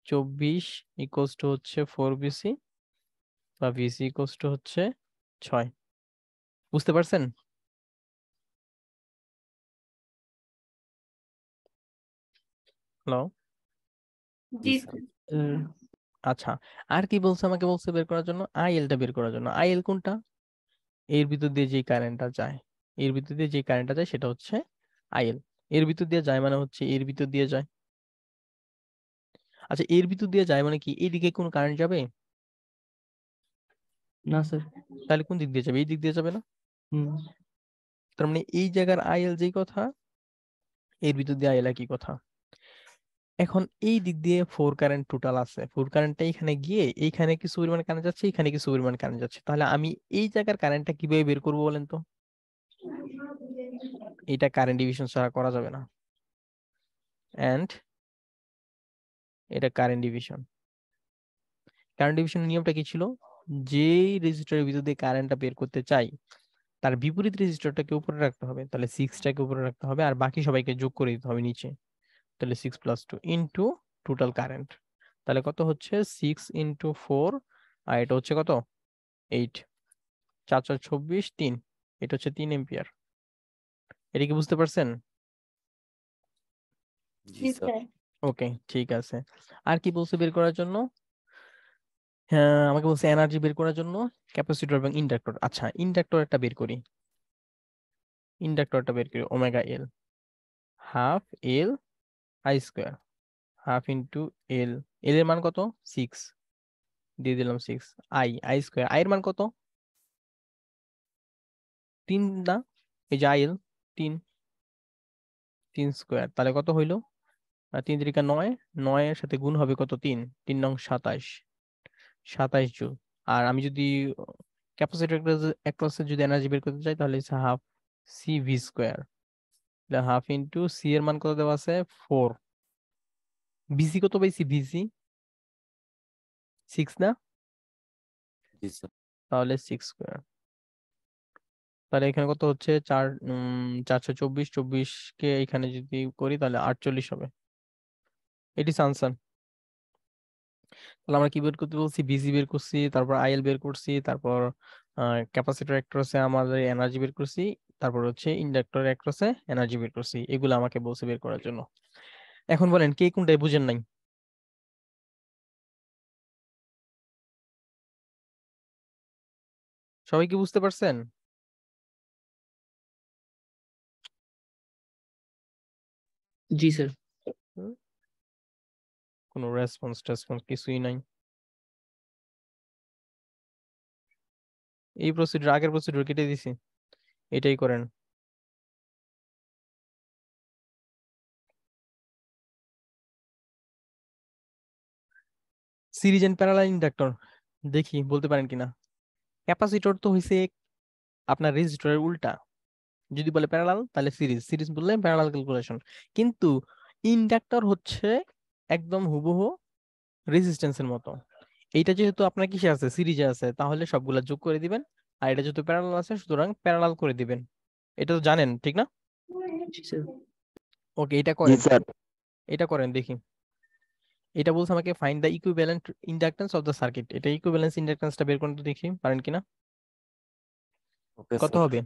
[SPEAKER 1] 24 equals to হচ্ছে 4 ভিসি, বা ভিসি ইকুয়ালস টু হচ্ছে 6। বুঝতে পারছেন? হ্যালো?
[SPEAKER 5] জি
[SPEAKER 6] জি
[SPEAKER 5] স্যার।
[SPEAKER 2] স্যার,
[SPEAKER 1] আচ্ছা, আর কি বলছে? আমাকে বলছে বের করার জন্য আইএলটা বের করার জন্য। আইএল কোনটা? এর ভিতর দিয়ে যে কারেন্টটা যায়, এর ভিতর দিয়ে যে কারেন্টটা যায় সেটা হচ্ছে আইএল। এর ভিতর দিয়ে যায় মানে হচ্ছে এর ভিতর দিয়ে যায়। আচ্ছা, এর ভিতর দিয়ে যায় মানে কি এইদিকে কোনো কারেন্ট যাবে?
[SPEAKER 2] না স্যার।
[SPEAKER 1] তাহলে কোন দিক দিয়ে যাবে? এই দিক দিয়ে যাবে না?
[SPEAKER 2] হুম।
[SPEAKER 1] তার মানে এই জায়গার আইএল যেই কথা, এর ভিতর দিয়ে আইএল একই কথা। এখন এই দিক দিয়ে 4 কারেন্ট টোটাল আছে, 4 কারেন্টটা এখানে গিয়ে এইখানে কিছু পরিমাণ কারেন্ট যাচ্ছে, এখানে কিছু পরিমাণ কারেন্ট যাচ্ছে। তাহলে আমি এই জায়গার কারেন্টটা কিভাবে বের করবো বলেন তো? এটা কারেন্ট ডিভিশন ছাড়া করা যাবে না। এন্ড এটা কারেন্ট ডিভিশন। কারেন্ট ডিভিশনের নিয়মটা কি ছিল? যেই রেজিস্টরের ভিতর দিয়ে কারেন্টটা বের করতে চাই, তার বিপরীত রেজিস্টরটাকে উপরে রাখতে হবে, তাহলে 6টাকে উপরে রাখতে হবে, আর বাকি সবাইকে যোগ করে দিতে হবে নিচে। তাহলে 6 + 2 ইন্টু টোটাল কারেন্ট। তাহলে কত হচ্ছে 6 × 4, আর এটা হচ্ছে কত 8, 4 4 24, 3, এটা হচ্ছে 3 এম্পিয়ার। এটা কি বুঝতে পারছেন?
[SPEAKER 6] জি
[SPEAKER 5] জি
[SPEAKER 6] স্যার।
[SPEAKER 5] স্যার।
[SPEAKER 1] ওকে, ঠিক আছে। আর কি বলছে বের করার জন্য? হ্যাঁ, আমাকে বলছে এনার্জি বের করার জন্য ক্যাপাসিটর এবং ইন্ডাক্টর। আচ্ছা, ইন্ডাক্টরটা বের করি। ইন্ডাক্টরটা বের করি, omega L, half L I square, half into L. L এর মান কত? 6, দিয়ে দিলাম 6। আই স্কোয়ার, আই এর মান কত? 3 না? এই যে আইএল 3, 3 স্কোয়ার, তাহলে কত হইলো? 3 × 9, 9 এর সাথে গুণ হবে কত? 3, 3 নং 27, 27 জুল। আর আমি যদি ক্যাপাসিটর অ্যাক্রসে যদি এনার্জি বের করতে চাই, তাহলে half C V square, half into C এর মান কত দেওয়া আছে? 4। ভিসি কত পাইছি? ভিসি 6 না?
[SPEAKER 6] জি স্যার।
[SPEAKER 1] তাহলে 6 স্কোয়ার। তাহলে এখানে কত হচ্ছে? 424, 24 কে এখানে যদি করি তাহলে 48 হবে। এটি আনসার। তাহলে আমরা কি বের করতে বলছি? ভিসি বের করছি, তারপর আইএল বের করছি, তারপর ক্যাপাসিটর অ্যাক্রসে আমাদের এনার্জি বের করছি, তারপর হচ্ছে ইন্ডাক্টর অ্যাক্রসে এনার্জি বের করছি। এগুলো আমাকে বলছে বের করার জন্য। এখন বলেন কে কোনটাই বুঝেন নাই? সবাই কি বুঝতে পারছেন?
[SPEAKER 2] জি স্যার।
[SPEAKER 1] হুম? কোনো রেসপন্স টেসপন্স কিছুই নাই। এই প্রসিডিউর, আগের প্রসিডিউর কেটে দিছি, এটাই করেন। সিরিজ এন্ড প্যারালাল ইন্ডাক্টর দেখি বলতে পারেন কিনা। ক্যাপাসিটর তো হইছে আপনার রেজিস্টরের উল্টা, যদি বলে প্যারালাল তাহলে সিরিজ, সিরিজ বললে প্যারালাল ক্যালকুলেশন। কিন্তু ইন্ডাক্টর হচ্ছে একদম হুবহু রেজিস্ট্যান্সের মতো। এইটা যেহেতু আপনার কিসে আছে? সিরিজে আছে, তাহলে সবগুলা যোগ করে দিবেন। আর এটা যেহেতু প্যারালাল আছে, সুতরাং প্যারালাল করে দিবেন। এটা তো জানেন, ঠিক না?
[SPEAKER 2] জি স্যার।
[SPEAKER 1] ওকে, এটা
[SPEAKER 6] জি
[SPEAKER 1] করেন,
[SPEAKER 6] স্যার।
[SPEAKER 1] এটা করেন দেখি। এটা বলছে আমাকে find the equivalent inductance of the circuit. এটা ইকুইভ্যালেন্স ইন্ডাকটেন্সটা বের করতে দেখি পারেন কিনা।
[SPEAKER 6] ওকে
[SPEAKER 1] কত
[SPEAKER 6] স্যার।
[SPEAKER 1] হবে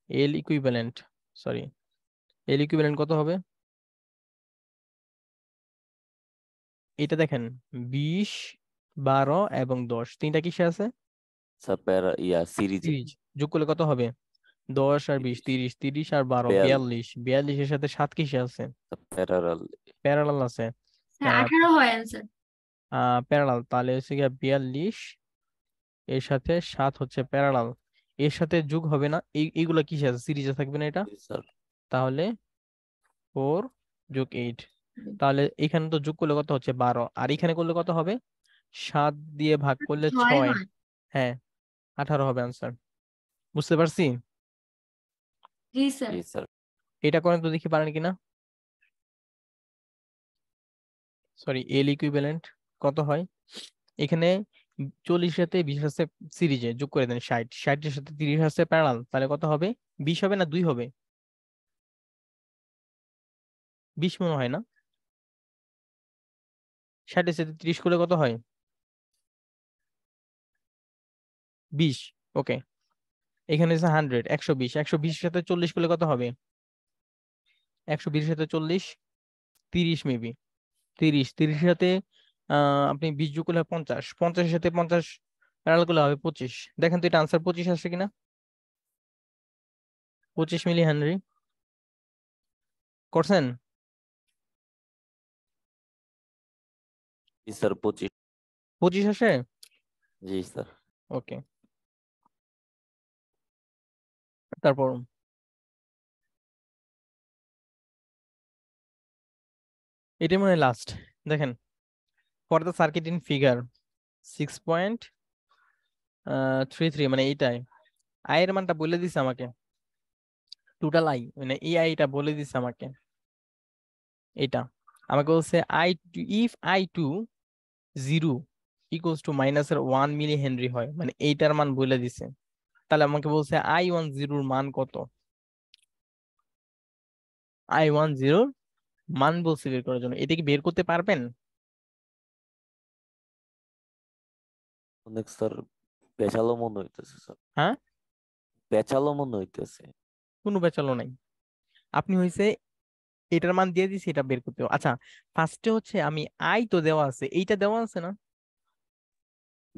[SPEAKER 1] এল ইকুইভ্যালেন্ট, সরি এল ইকুইভ্যালেন্ট কত হবে? এটা দেখেন 20, 12 এবং 10 তিনটা কিসে আছে?
[SPEAKER 6] স্যার সিরিজে
[SPEAKER 1] সিরিজ। যোগ করলে কত হবে? 10 আর 20 30, 30 আর 12 42, 42 এর সাথে 7 কিসে আছে?
[SPEAKER 6] প্যারালাল।
[SPEAKER 1] প্যারালাল আছে।
[SPEAKER 5] হ্যাঁ 18 হয় অ্যান্সার।
[SPEAKER 1] প্যারালাল, তাহলে হচ্ছে গিয়ে 42 এর সাথে 7 হচ্ছে প্যারালাল। এর সাথে যোগ হবে না, এইগুলা কিসে আছে? সিরিজে থাকবে না এটা।
[SPEAKER 6] জি স্যার।
[SPEAKER 1] তাহলে 4 যোগ 8, তাহলে এখানে তো যোগ করলে কত হচ্ছে? 12, আর এখানে করলে কত হবে? 7 দিয়ে ভাগ করলে
[SPEAKER 5] 6
[SPEAKER 1] 6,
[SPEAKER 5] হয়।
[SPEAKER 1] হ্যাঁ 18 হবে আনসার। বুঝতে পারছি?
[SPEAKER 5] জি স্যার।
[SPEAKER 6] জি স্যার।
[SPEAKER 1] এটা করেন তো দেখি পারেন কিনা। সরি, এল ইকুইভ্যালেন্ট কত হয়? এখানে 40 সাথে 20 আছে সিরিজে, যোগ করে দেন 60, 60 এর সাথে 30 আছে প্যারালাল, তাহলে কত হবে? 20 হবে না 2 হবে? 20 মনে হয় না। 60 এর সাথে 30 করলে কত হয়? 20। ওকে, এখানে আছে 100, 120, 120 এর সাথে 40 করলে কত হবে? 120 এর সাথে 40, 30 মেবি, 30, 30 এর সাথে আপনি 20 যোগ করলে 50, 50 এর সাথে 50 প্যারালাল করলে হবে 25। দেখেন তো এটা আনসার 25 আসছে কিনা। 25 মিলি হেনরি করছেন?
[SPEAKER 6] জি স্যার 25।
[SPEAKER 1] 25 আসে।
[SPEAKER 6] জি স্যার।
[SPEAKER 1] ওকে, তারপর এটা মনে হয় লাস্ট। দেখেন, for the circuit in figure 6.33, মানে এইটাই আই এর মানটা বলে দিছে আমাকে, টোটাল আই মানে এই আইটা বলে দিছে আমাকে। এটা আমাকে বলছে ইফ I2 0 ইকুয়ালস টু মাইনাসের 1 মিলি হেনরি হয়, মানে এইটার মান বলে দিছে। তাহলে আমাকে বলছে I10 এর মান কত? I10 মান বলছে বের করার জন্য, এটা কি বের করতে পারবেন?
[SPEAKER 6] অনেক স্যার পেঁচালো মনে হইতেছে স্যার।
[SPEAKER 1] হ্যাঁ,
[SPEAKER 6] পেঁচালো মনে হইতেছে।
[SPEAKER 1] কোনো বেচালো নাই। আপনি হইছে এটার মান দিয়ে দিছি, এটা বের করতে হবে। আচ্ছা, ফার্স্টে হচ্ছে আমি আই তো দেওয়া আছে, এইটা দেওয়া আছে না?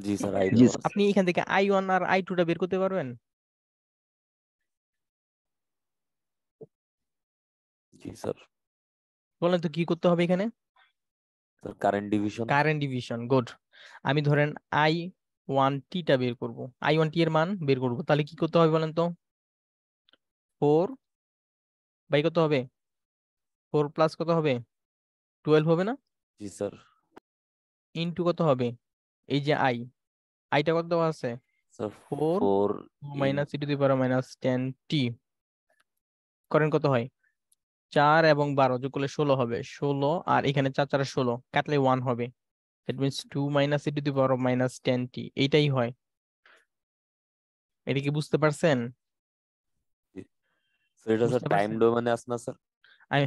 [SPEAKER 6] জি স্যার আই দেওয়া আছে।
[SPEAKER 1] আপনি এখান থেকে I1 আর I2টা বের করতে পারবেন?
[SPEAKER 6] জি স্যার।
[SPEAKER 1] বলেন তো কি করতে হবে এখানে?
[SPEAKER 6] Sir current division.
[SPEAKER 1] Current division, good. আমি ধরেন I1T-টা বের করব, I1T এর মান বের করব, তাহলে কি করতে হবে বলেন তো? 4 বাই কত হবে? 4 প্লাস কত হবে? 12 হবে না?
[SPEAKER 6] জি স্যার।
[SPEAKER 1] ইনটু কত হবে? এই যে আইটা কত দেওয়া আছে?
[SPEAKER 6] Sir
[SPEAKER 1] 4
[SPEAKER 6] 4
[SPEAKER 1] minus E to the power minus 10t। করেন কত হয়? 4 এবং 12 যোগ করলে 16 হবে, 16 আর এখানে 4 4 16 কাটলে 1 হবে। That means 2 minus E to the power minus 10t, এইটাই হয়। এটা কি বুঝতে পারছেন?
[SPEAKER 6] এটা স্যার
[SPEAKER 1] বুঝতে
[SPEAKER 6] টাইম
[SPEAKER 1] পারছেন?
[SPEAKER 6] ডোমেনে আছে না স্যার?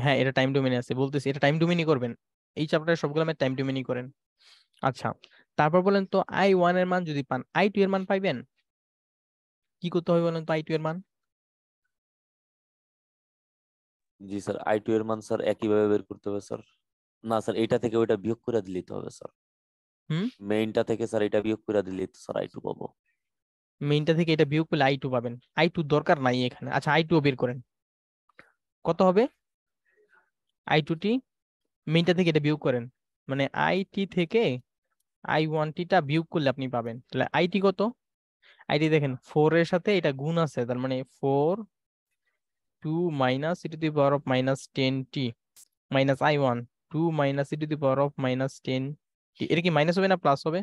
[SPEAKER 1] হ্যাঁ, এটা টাইম ডোমেনে আছে, বলতেছি এটা টাইম ডোমেনই করবেন। এই চ্যাপ্টারে সবগুলো আমি টাইম ডোমেনই করেন। আচ্ছা, তারপর বলেন তো I1 এর মান যদি পান, I2 এর মান পাইবেন? কি করতে হবে বলেন তো I2 এর মান?
[SPEAKER 6] জি স্যার I2 এর মান স্যার একইভাবে বের করতে হবে স্যার। না স্যার এটা থেকে ওইটা বিয়োগ করে দিলেই তো হবে স্যার।
[SPEAKER 1] হুম,
[SPEAKER 6] মেইনটা থেকে স্যার এটা বিয়োগ করে দিলেই তো স্যার I2 পাবো।
[SPEAKER 1] মেইনটা থেকে এটা বিয়োগ করলে I2 পাবেন। I2 দরকার নাই এখানে। আচ্ছা, I2 বের করেন, কত হবে? I2T মেইনটা থেকে এটা বিয়োগ করেন, মানে IT থেকে I1T-টা বিয়োগ করলে আপনি পাবেন। তাহলে IT কত? IT দেখেন 4 এর সাথে এটা গুণ আছে, তার মানে 4 2 minus E to the power of minus 10t minus I1 2 minus E to the power of minus 10t। এটা কি মাইনাস হবে না প্লাস হবে?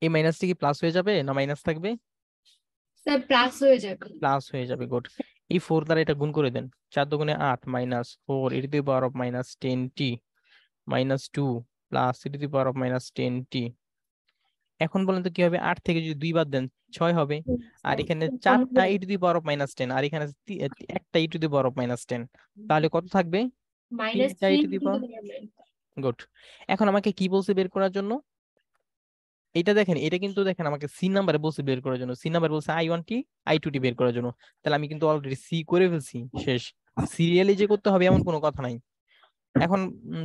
[SPEAKER 1] এই মাইনাসটি কি প্লাস হয়ে যাবে না মাইনাস থাকবে?
[SPEAKER 5] স্যার প্লাস হয়ে যাবে।
[SPEAKER 1] প্লাস হয়ে যাবে, গুড। এই 4 দ্বারা এটা গুণ করে দেন, 4 দুগুণে 8 minus 4 E to the power of minus 10t minus 2 plus E to the power of minus 10t। এখন বলেন তো কি হবে, 8 থেকে যদি 2 বাদ দেন 6 হবে। আর এখানে 4টা e⁻−10 আর এখানে একটা e⁻−10, তাহলে কত থাকবে?
[SPEAKER 5] minus
[SPEAKER 1] 3টা
[SPEAKER 5] 3
[SPEAKER 1] e⁻। গুড। এখন আমাকে কি বলছে বের করার জন্য? এটা দেখেন, এটা কিন্তু দেখেন আমাকে সি নাম্বারে বলছে বের করার জন্য, সি নাম্বার বলছে I1T I2T বের করার জন্য। তাহলে আমি কিন্তু অলরেডি সি করে ফেলছি, শেষ। সিরিয়ালি যে করতে হবে এমন কোনো কথা নাই। এখন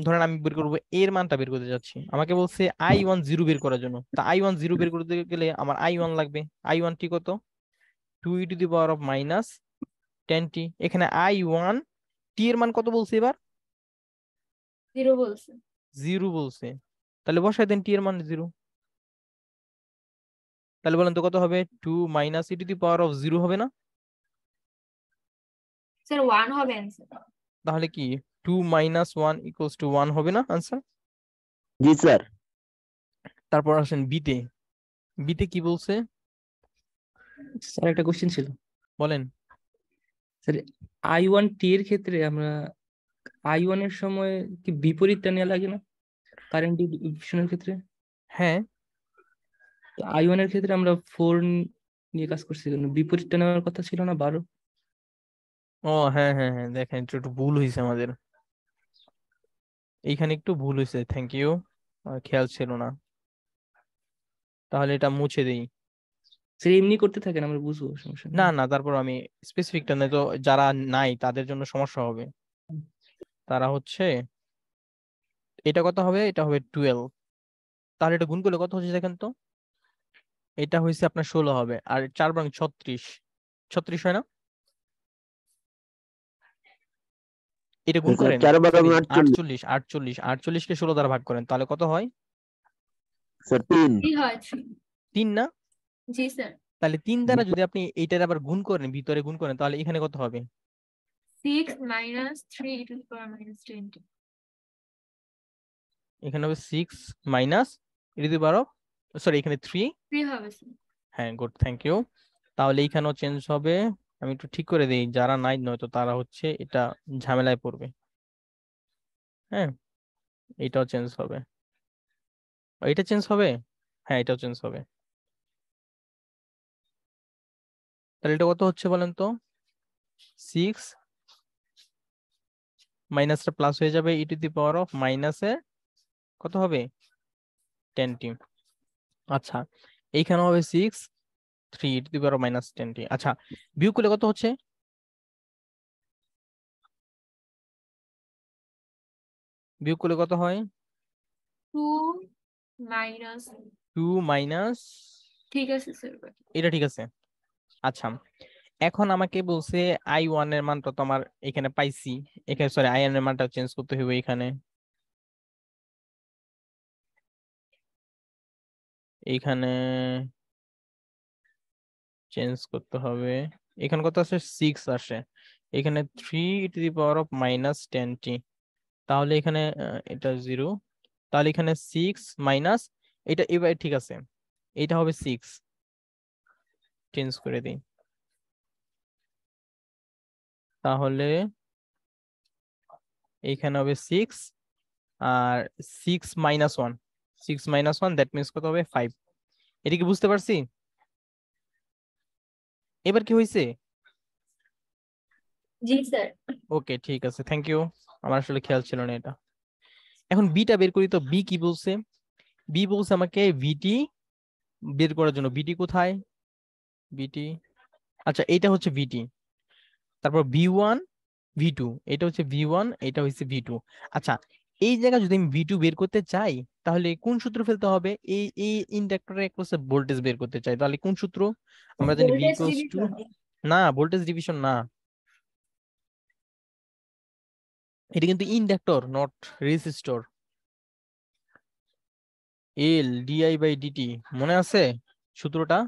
[SPEAKER 1] ধরেন আমি বের করবো এর মানটা বের করতে যাচ্ছি, আমাকে বলছে I10 বের করার জন্য। তা I10 বের করতে গেলে আমার I1 লাগবে। I1T কত? 2e⁻−10t। এখানে I1T এর মান কত বলছে এবার?
[SPEAKER 5] 0 বলছে।
[SPEAKER 1] 0 বলছে। তাহলে বসাই দেন টি এর মান 0। তাহলে বলেন তো কত হবে? 2 - e⁻0 হবে না?
[SPEAKER 5] স্যার 1 হবে অ্যান্সার।
[SPEAKER 1] তাহলে কি 2 - 1 = 1 হবে না আনসার?
[SPEAKER 6] জি স্যার।
[SPEAKER 1] তারপর আসেন বিতে। বিতে কি বলছে
[SPEAKER 2] স্যার একটা কোশ্চেন ছিল
[SPEAKER 1] বলেন।
[SPEAKER 2] স্যার, I1T এর ক্ষেত্রে আমরা I1 এর সময় কি বিপরীতটা নেওয়া লাগে না কারেন্ট ডিভিশনের ক্ষেত্রে?
[SPEAKER 1] হ্যাঁ,
[SPEAKER 2] I1 এর ক্ষেত্রে আমরা 4 নিয়ে কাজ করছি, কেন বিপরীতটা নেওয়ার কথা ছিল না 12?
[SPEAKER 1] ও হ্যাঁ হ্যাঁ হ্যাঁ, দেখেন একটু একটু ভুল হয়েছে আমাদের এইখানে, একটু ভুল হয়েছে, থ্যাংক ইউ, খেয়াল ছিল না। তাহলে এটা মুছে দেই।
[SPEAKER 2] স্যার এমনি করতে থাকেন, আমরা বুঝবো, সমস্যা
[SPEAKER 1] না
[SPEAKER 2] নেই।
[SPEAKER 1] না, তারপর আমি স্পেসিফিকটা নেই তো, যারা নাই তাদের জন্য সমস্যা হবে। তারা হচ্ছে, এটা কত হবে? এটা হবে 12। তাহলে এটা গুণ করলে কত হচ্ছে দেখেন তো, এটা হয়েছে আপনার 16 হবে, আর 4 বাং 36, 36 হয় না? এটা গুণ করেন,
[SPEAKER 6] 4 বার
[SPEAKER 1] সরি
[SPEAKER 6] 48
[SPEAKER 1] 48 কে 16 দ্বারা ভাগ করেন, তাহলে কত হয়?
[SPEAKER 6] স্যার 3।
[SPEAKER 5] 3 হয়।
[SPEAKER 1] 3 না?
[SPEAKER 5] জি স্যার।
[SPEAKER 1] তাহলে 3 দ্বারা যদি আপনি এইটার আবার গুণ করেন, ভিতরে গুণ করেন, তাহলে এখানে কত হবে?
[SPEAKER 5] 6 - 3e⁻−20।
[SPEAKER 1] এখানে হবে 6 মাইনাস e⁻, সরি এখানে 3।
[SPEAKER 5] 3 হবে স্যার।
[SPEAKER 1] হ্যাঁ গুড, থ্যাংক ইউ। তাহলে এইখানেও চেঞ্জ হবে। আমি একটু ঠিক করে দিই, যারা নাই নয়তো তারা হচ্ছে এটা ঝামেলায় পড়বে। হ্যাঁ, এটাও চেঞ্জ হবে, এটা চেঞ্জ হবে, হ্যাঁ এটাও চেঞ্জ হবে। তাহলে এটা কত হচ্ছে বলেন তো? 6 মাইনাসটা প্লাস হয়ে যাবে, e⁻−এ কত হবে? 10t। আচ্ছা, এইখানে হবে 6 3 e⁻−10t। আচ্ছা, বিয়োগ করলে কত হচ্ছে? বিয়োগ করলে কত হয়?
[SPEAKER 5] 2 মাইনাস,
[SPEAKER 1] 2 মাইনাস,
[SPEAKER 5] ঠিক আছে স্যার।
[SPEAKER 1] এটা ঠিক আছে। আচ্ছা, এখন আমাকে বলছে I1 এর মানটা তো আমার এখানে পাইছি, এখানে সরি I1 এর মানটা চেঞ্জ করতে হবে এখানে। এইখানে চেঞ্জ করতে হবে, এখানে কত আসে? 6 আসে, এখানে 3e⁻−10t। তাহলে এখানে এটা 0, তাহলে এখানে 6 মাইনাস এটা, এবার ঠিক আছে, এটা হবে 6, চেঞ্জ করে দিই। তাহলে এইখানে হবে 6 আর 6 - 1 দ্যাট মিনস কত হবে? 5। এটা কি বুঝতে পারছি? এবার কি হয়েছে?
[SPEAKER 5] জি স্যার।
[SPEAKER 1] ওকে ঠিক আছে, থ্যাংক ইউ, আমার আসলে খেয়াল ছিল না এটা। এখন বিটা বের করি তো, বি কি বলছে? বি বলছে আমাকে ভিটি বের করার জন্য। বিটি কোথায়? বিটি, আচ্ছা এইটা হচ্ছে ভিটি, তারপর V1 V2, এটা হচ্ছে V1, এটা হচ্ছে V2। আচ্ছা, এই জায়গায় যদি আমি V2 বের করতে চাই, তাহলে কোন সূত্র ফেলতে হবে? এই এই ইন্ডাক্টরে একটু ভোল্টেজ বের করতে চাই, তাহলে কোন সূত্র? আমরা জানি V
[SPEAKER 5] ভোল্টেজ
[SPEAKER 1] =
[SPEAKER 5] ডিভিশন।
[SPEAKER 1] না, ভোল্টেজ ডিভিশন না, এটা কিন্তু inductor not resistor. L di/dt, মনে আছে সূত্রটা?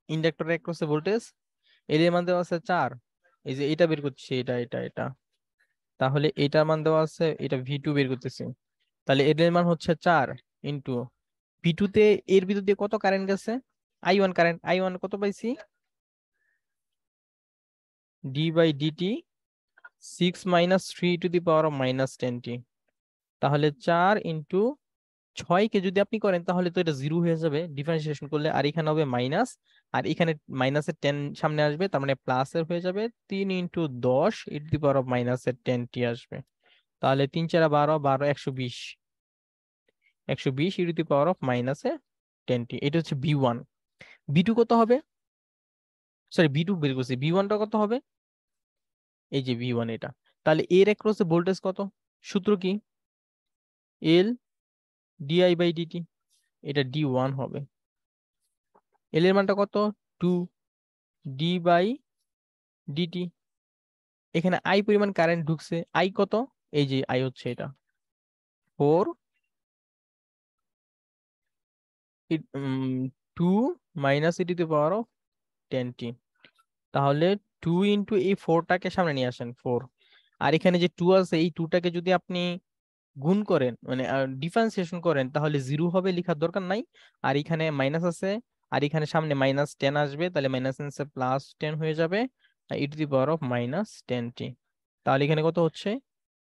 [SPEAKER 1] ইন্ডাক্টরে এক হচ্ছে ভোল্টেজ, এর মান দেওয়া আছে 4, এই যে এটা বের করছি, এটা এটা এটা, তাহলে এটার মান দেওয়া আছে, এটা V2 বের করতেছি, তাহলে এর মান হচ্ছে 4 ইন্টু V2 তে এর ভিতর দিয়ে কত কারেন্ট গেছে? I1 কারেন্ট, I1 কত পাইছি? d/dt 6 - 3e⁻−10t, তাহলে 4 ইন্টু 6 কে যদি আপনি করেন তাহলে তো এটা 0 হয়ে যাবে ডিফারেন্সিয়েশন করলে, আর এখানে হবে মাইনাস, আর এখানে মাইনাসের 10 সামনে আসবে, তার মানে প্লাসের হয়ে যাবে 3 × 10 e⁻⁻10t আসবে। তাহলে 3 × 4 = 12, 12 120, 120 e⁻⁻10t। এটা হচ্ছে B1। B2 কত হবে? সরি, B2 বের করছি, B1টা কত হবে? এই যে V1 এটা। তাহলে এর অ্যাক্রসে ভোল্টেজ কত? সূত্র কি? L di/dt, এটা D1 হবে। L এর মানটা কত? 2 d/dt। এখানে I পরিমাণ কারেন্ট ঢুকছে, I কত? এই যে I হচ্ছে এটা 4 2 - e⁻10t। তাহলে 2 × এই 4টাকে সামনে নিয়ে আসেন 4, আর এখানে যে 2 আছে এই 2টাকে যদি আপনি গুণ করেন মানে ডিফারেন্সিয়েশন করেন তাহলে 0 হবে, লেখার দরকার নাই। আর এখানে মাইনাস আছে, আর এখানে সামনে -10 আসবে, তাহলে -10 হয়ে যাবে e⁻⁻10t। তাহলে এখানে কত হচ্ছে?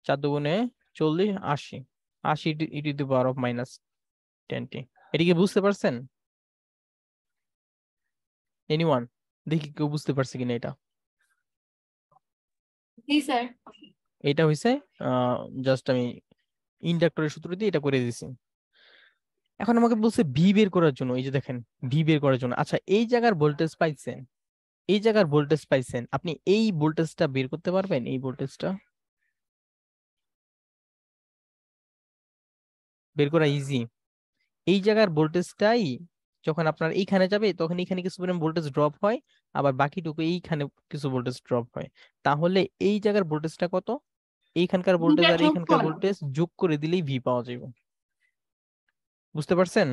[SPEAKER 1] 4 × 40 80, 80 e⁻⁻10t। এটা কি বুঝতে পারছেন? এনিওয়ান? দেখি কেউ বুঝতে পারছে কিনা এটা।
[SPEAKER 5] জি স্যার।
[SPEAKER 1] এটা হইছে জাস্ট আমি ইন্ডাক্টরের সূত্র দিয়ে এটা করে দিছি। এখন আমাকে বলছে ভি বের করার জন্য, এই যে দেখেন ভি বের করার জন্য। আচ্ছা, এই জায়গার ভোল্টেজ পাইছেন, এই জায়গার ভোল্টেজ পাইছেন, আপনি এই ভোল্টেজটা বের করতে পারবেন? এই ভোল্টেজটা বের করা ইজি। এই জায়গার ভোল্টেজটাই যখন আপনার এইখানে যাবে তখন এইখানে কিছু পরিমাণ ভোল্টেজ ড্রপ হয়, আবার বাকিটুকু এইখানে কিছু ভোল্টেজ ড্রপ হয়। তাহলে এই জায়গার ভোল্টেজটা কত? এইখানকার ভোল্টেজ
[SPEAKER 5] দুইটা
[SPEAKER 1] আর
[SPEAKER 5] যোগ
[SPEAKER 1] এইখানকার
[SPEAKER 5] করো।
[SPEAKER 1] ভোল্টেজ যোগ করে দিলেই ভি পাওয়া যাবে। বুঝতে পারছেন?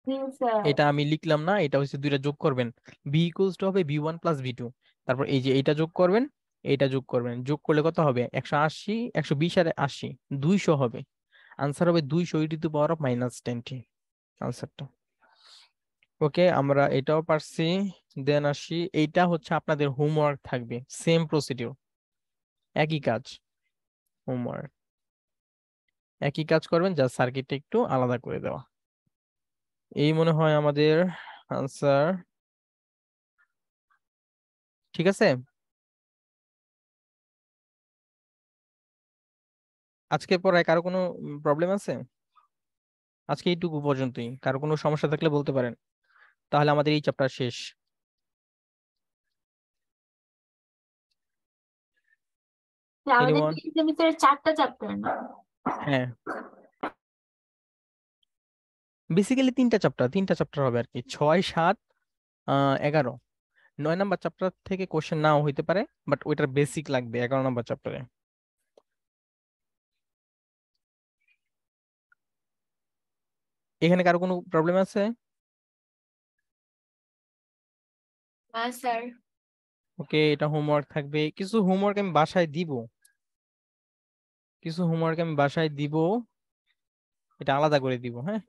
[SPEAKER 5] জি স্যার।
[SPEAKER 1] এটা আমি লিখলাম না, এটা হচ্ছে দুইটা যোগ করবেন, বি ইকুয়ালস টু হবে V1 + V2। তারপর এই যে এইটা যোগ করবেন, এইটা যোগ করবেন, যোগ করলে কত হবে? 180, 120 আর 80 200 হবে। আনসার হবে 200 e⁻⁻10t আনসারটা। ওকে, আমরা এটাও পারছি। দেন আসি, এইটা হচ্ছে আপনাদের হোমওয়ার্ক থাকবে, সেম প্রসিডিউর, একই কাজ, হোমওয়ার্ক একই কাজ করবেন, যা সার্কিটটা একটু আলাদা করে দেওয়া। এই মনে হয় আমাদের আনসার। ঠিক আছে, আজকে পড়ায় কারো কোনো প্রবলেম আছে? আজকে এইটুকু পর্যন্তই, কারো কোনো সমস্যা থাকলে বলতে পারেন, তাহলে আমাদের এই চ্যাপ্টার শেষ।
[SPEAKER 5] আমাদের
[SPEAKER 1] এনিওয়ান?
[SPEAKER 5] এই সেমিস্টারে 4টা চ্যাপ্টার না?
[SPEAKER 1] হ্যাঁ, বেসিক্যালি 3টা চ্যাপ্টার, 3টা চ্যাপ্টার হবে আর কি, 6 7 11। 9 নাম্বার চ্যাপ্টার থেকে কোশ্চেন নাও হইতে পারে, বাট ওইটার বেসিক লাগবে 11 নাম্বার চ্যাপ্টারে। এখানে কারো কোনো প্রবলেম আছে?
[SPEAKER 5] না স্যার।
[SPEAKER 1] ওকে, এটা হোমওয়ার্ক থাকবে। কিছু হোমওয়ার্ক আমি বাসায় দিব, কিছু হোমওয়ার্ক আমি বাসায় দিব, এটা আলাদা করে দিব। হ্যাঁ,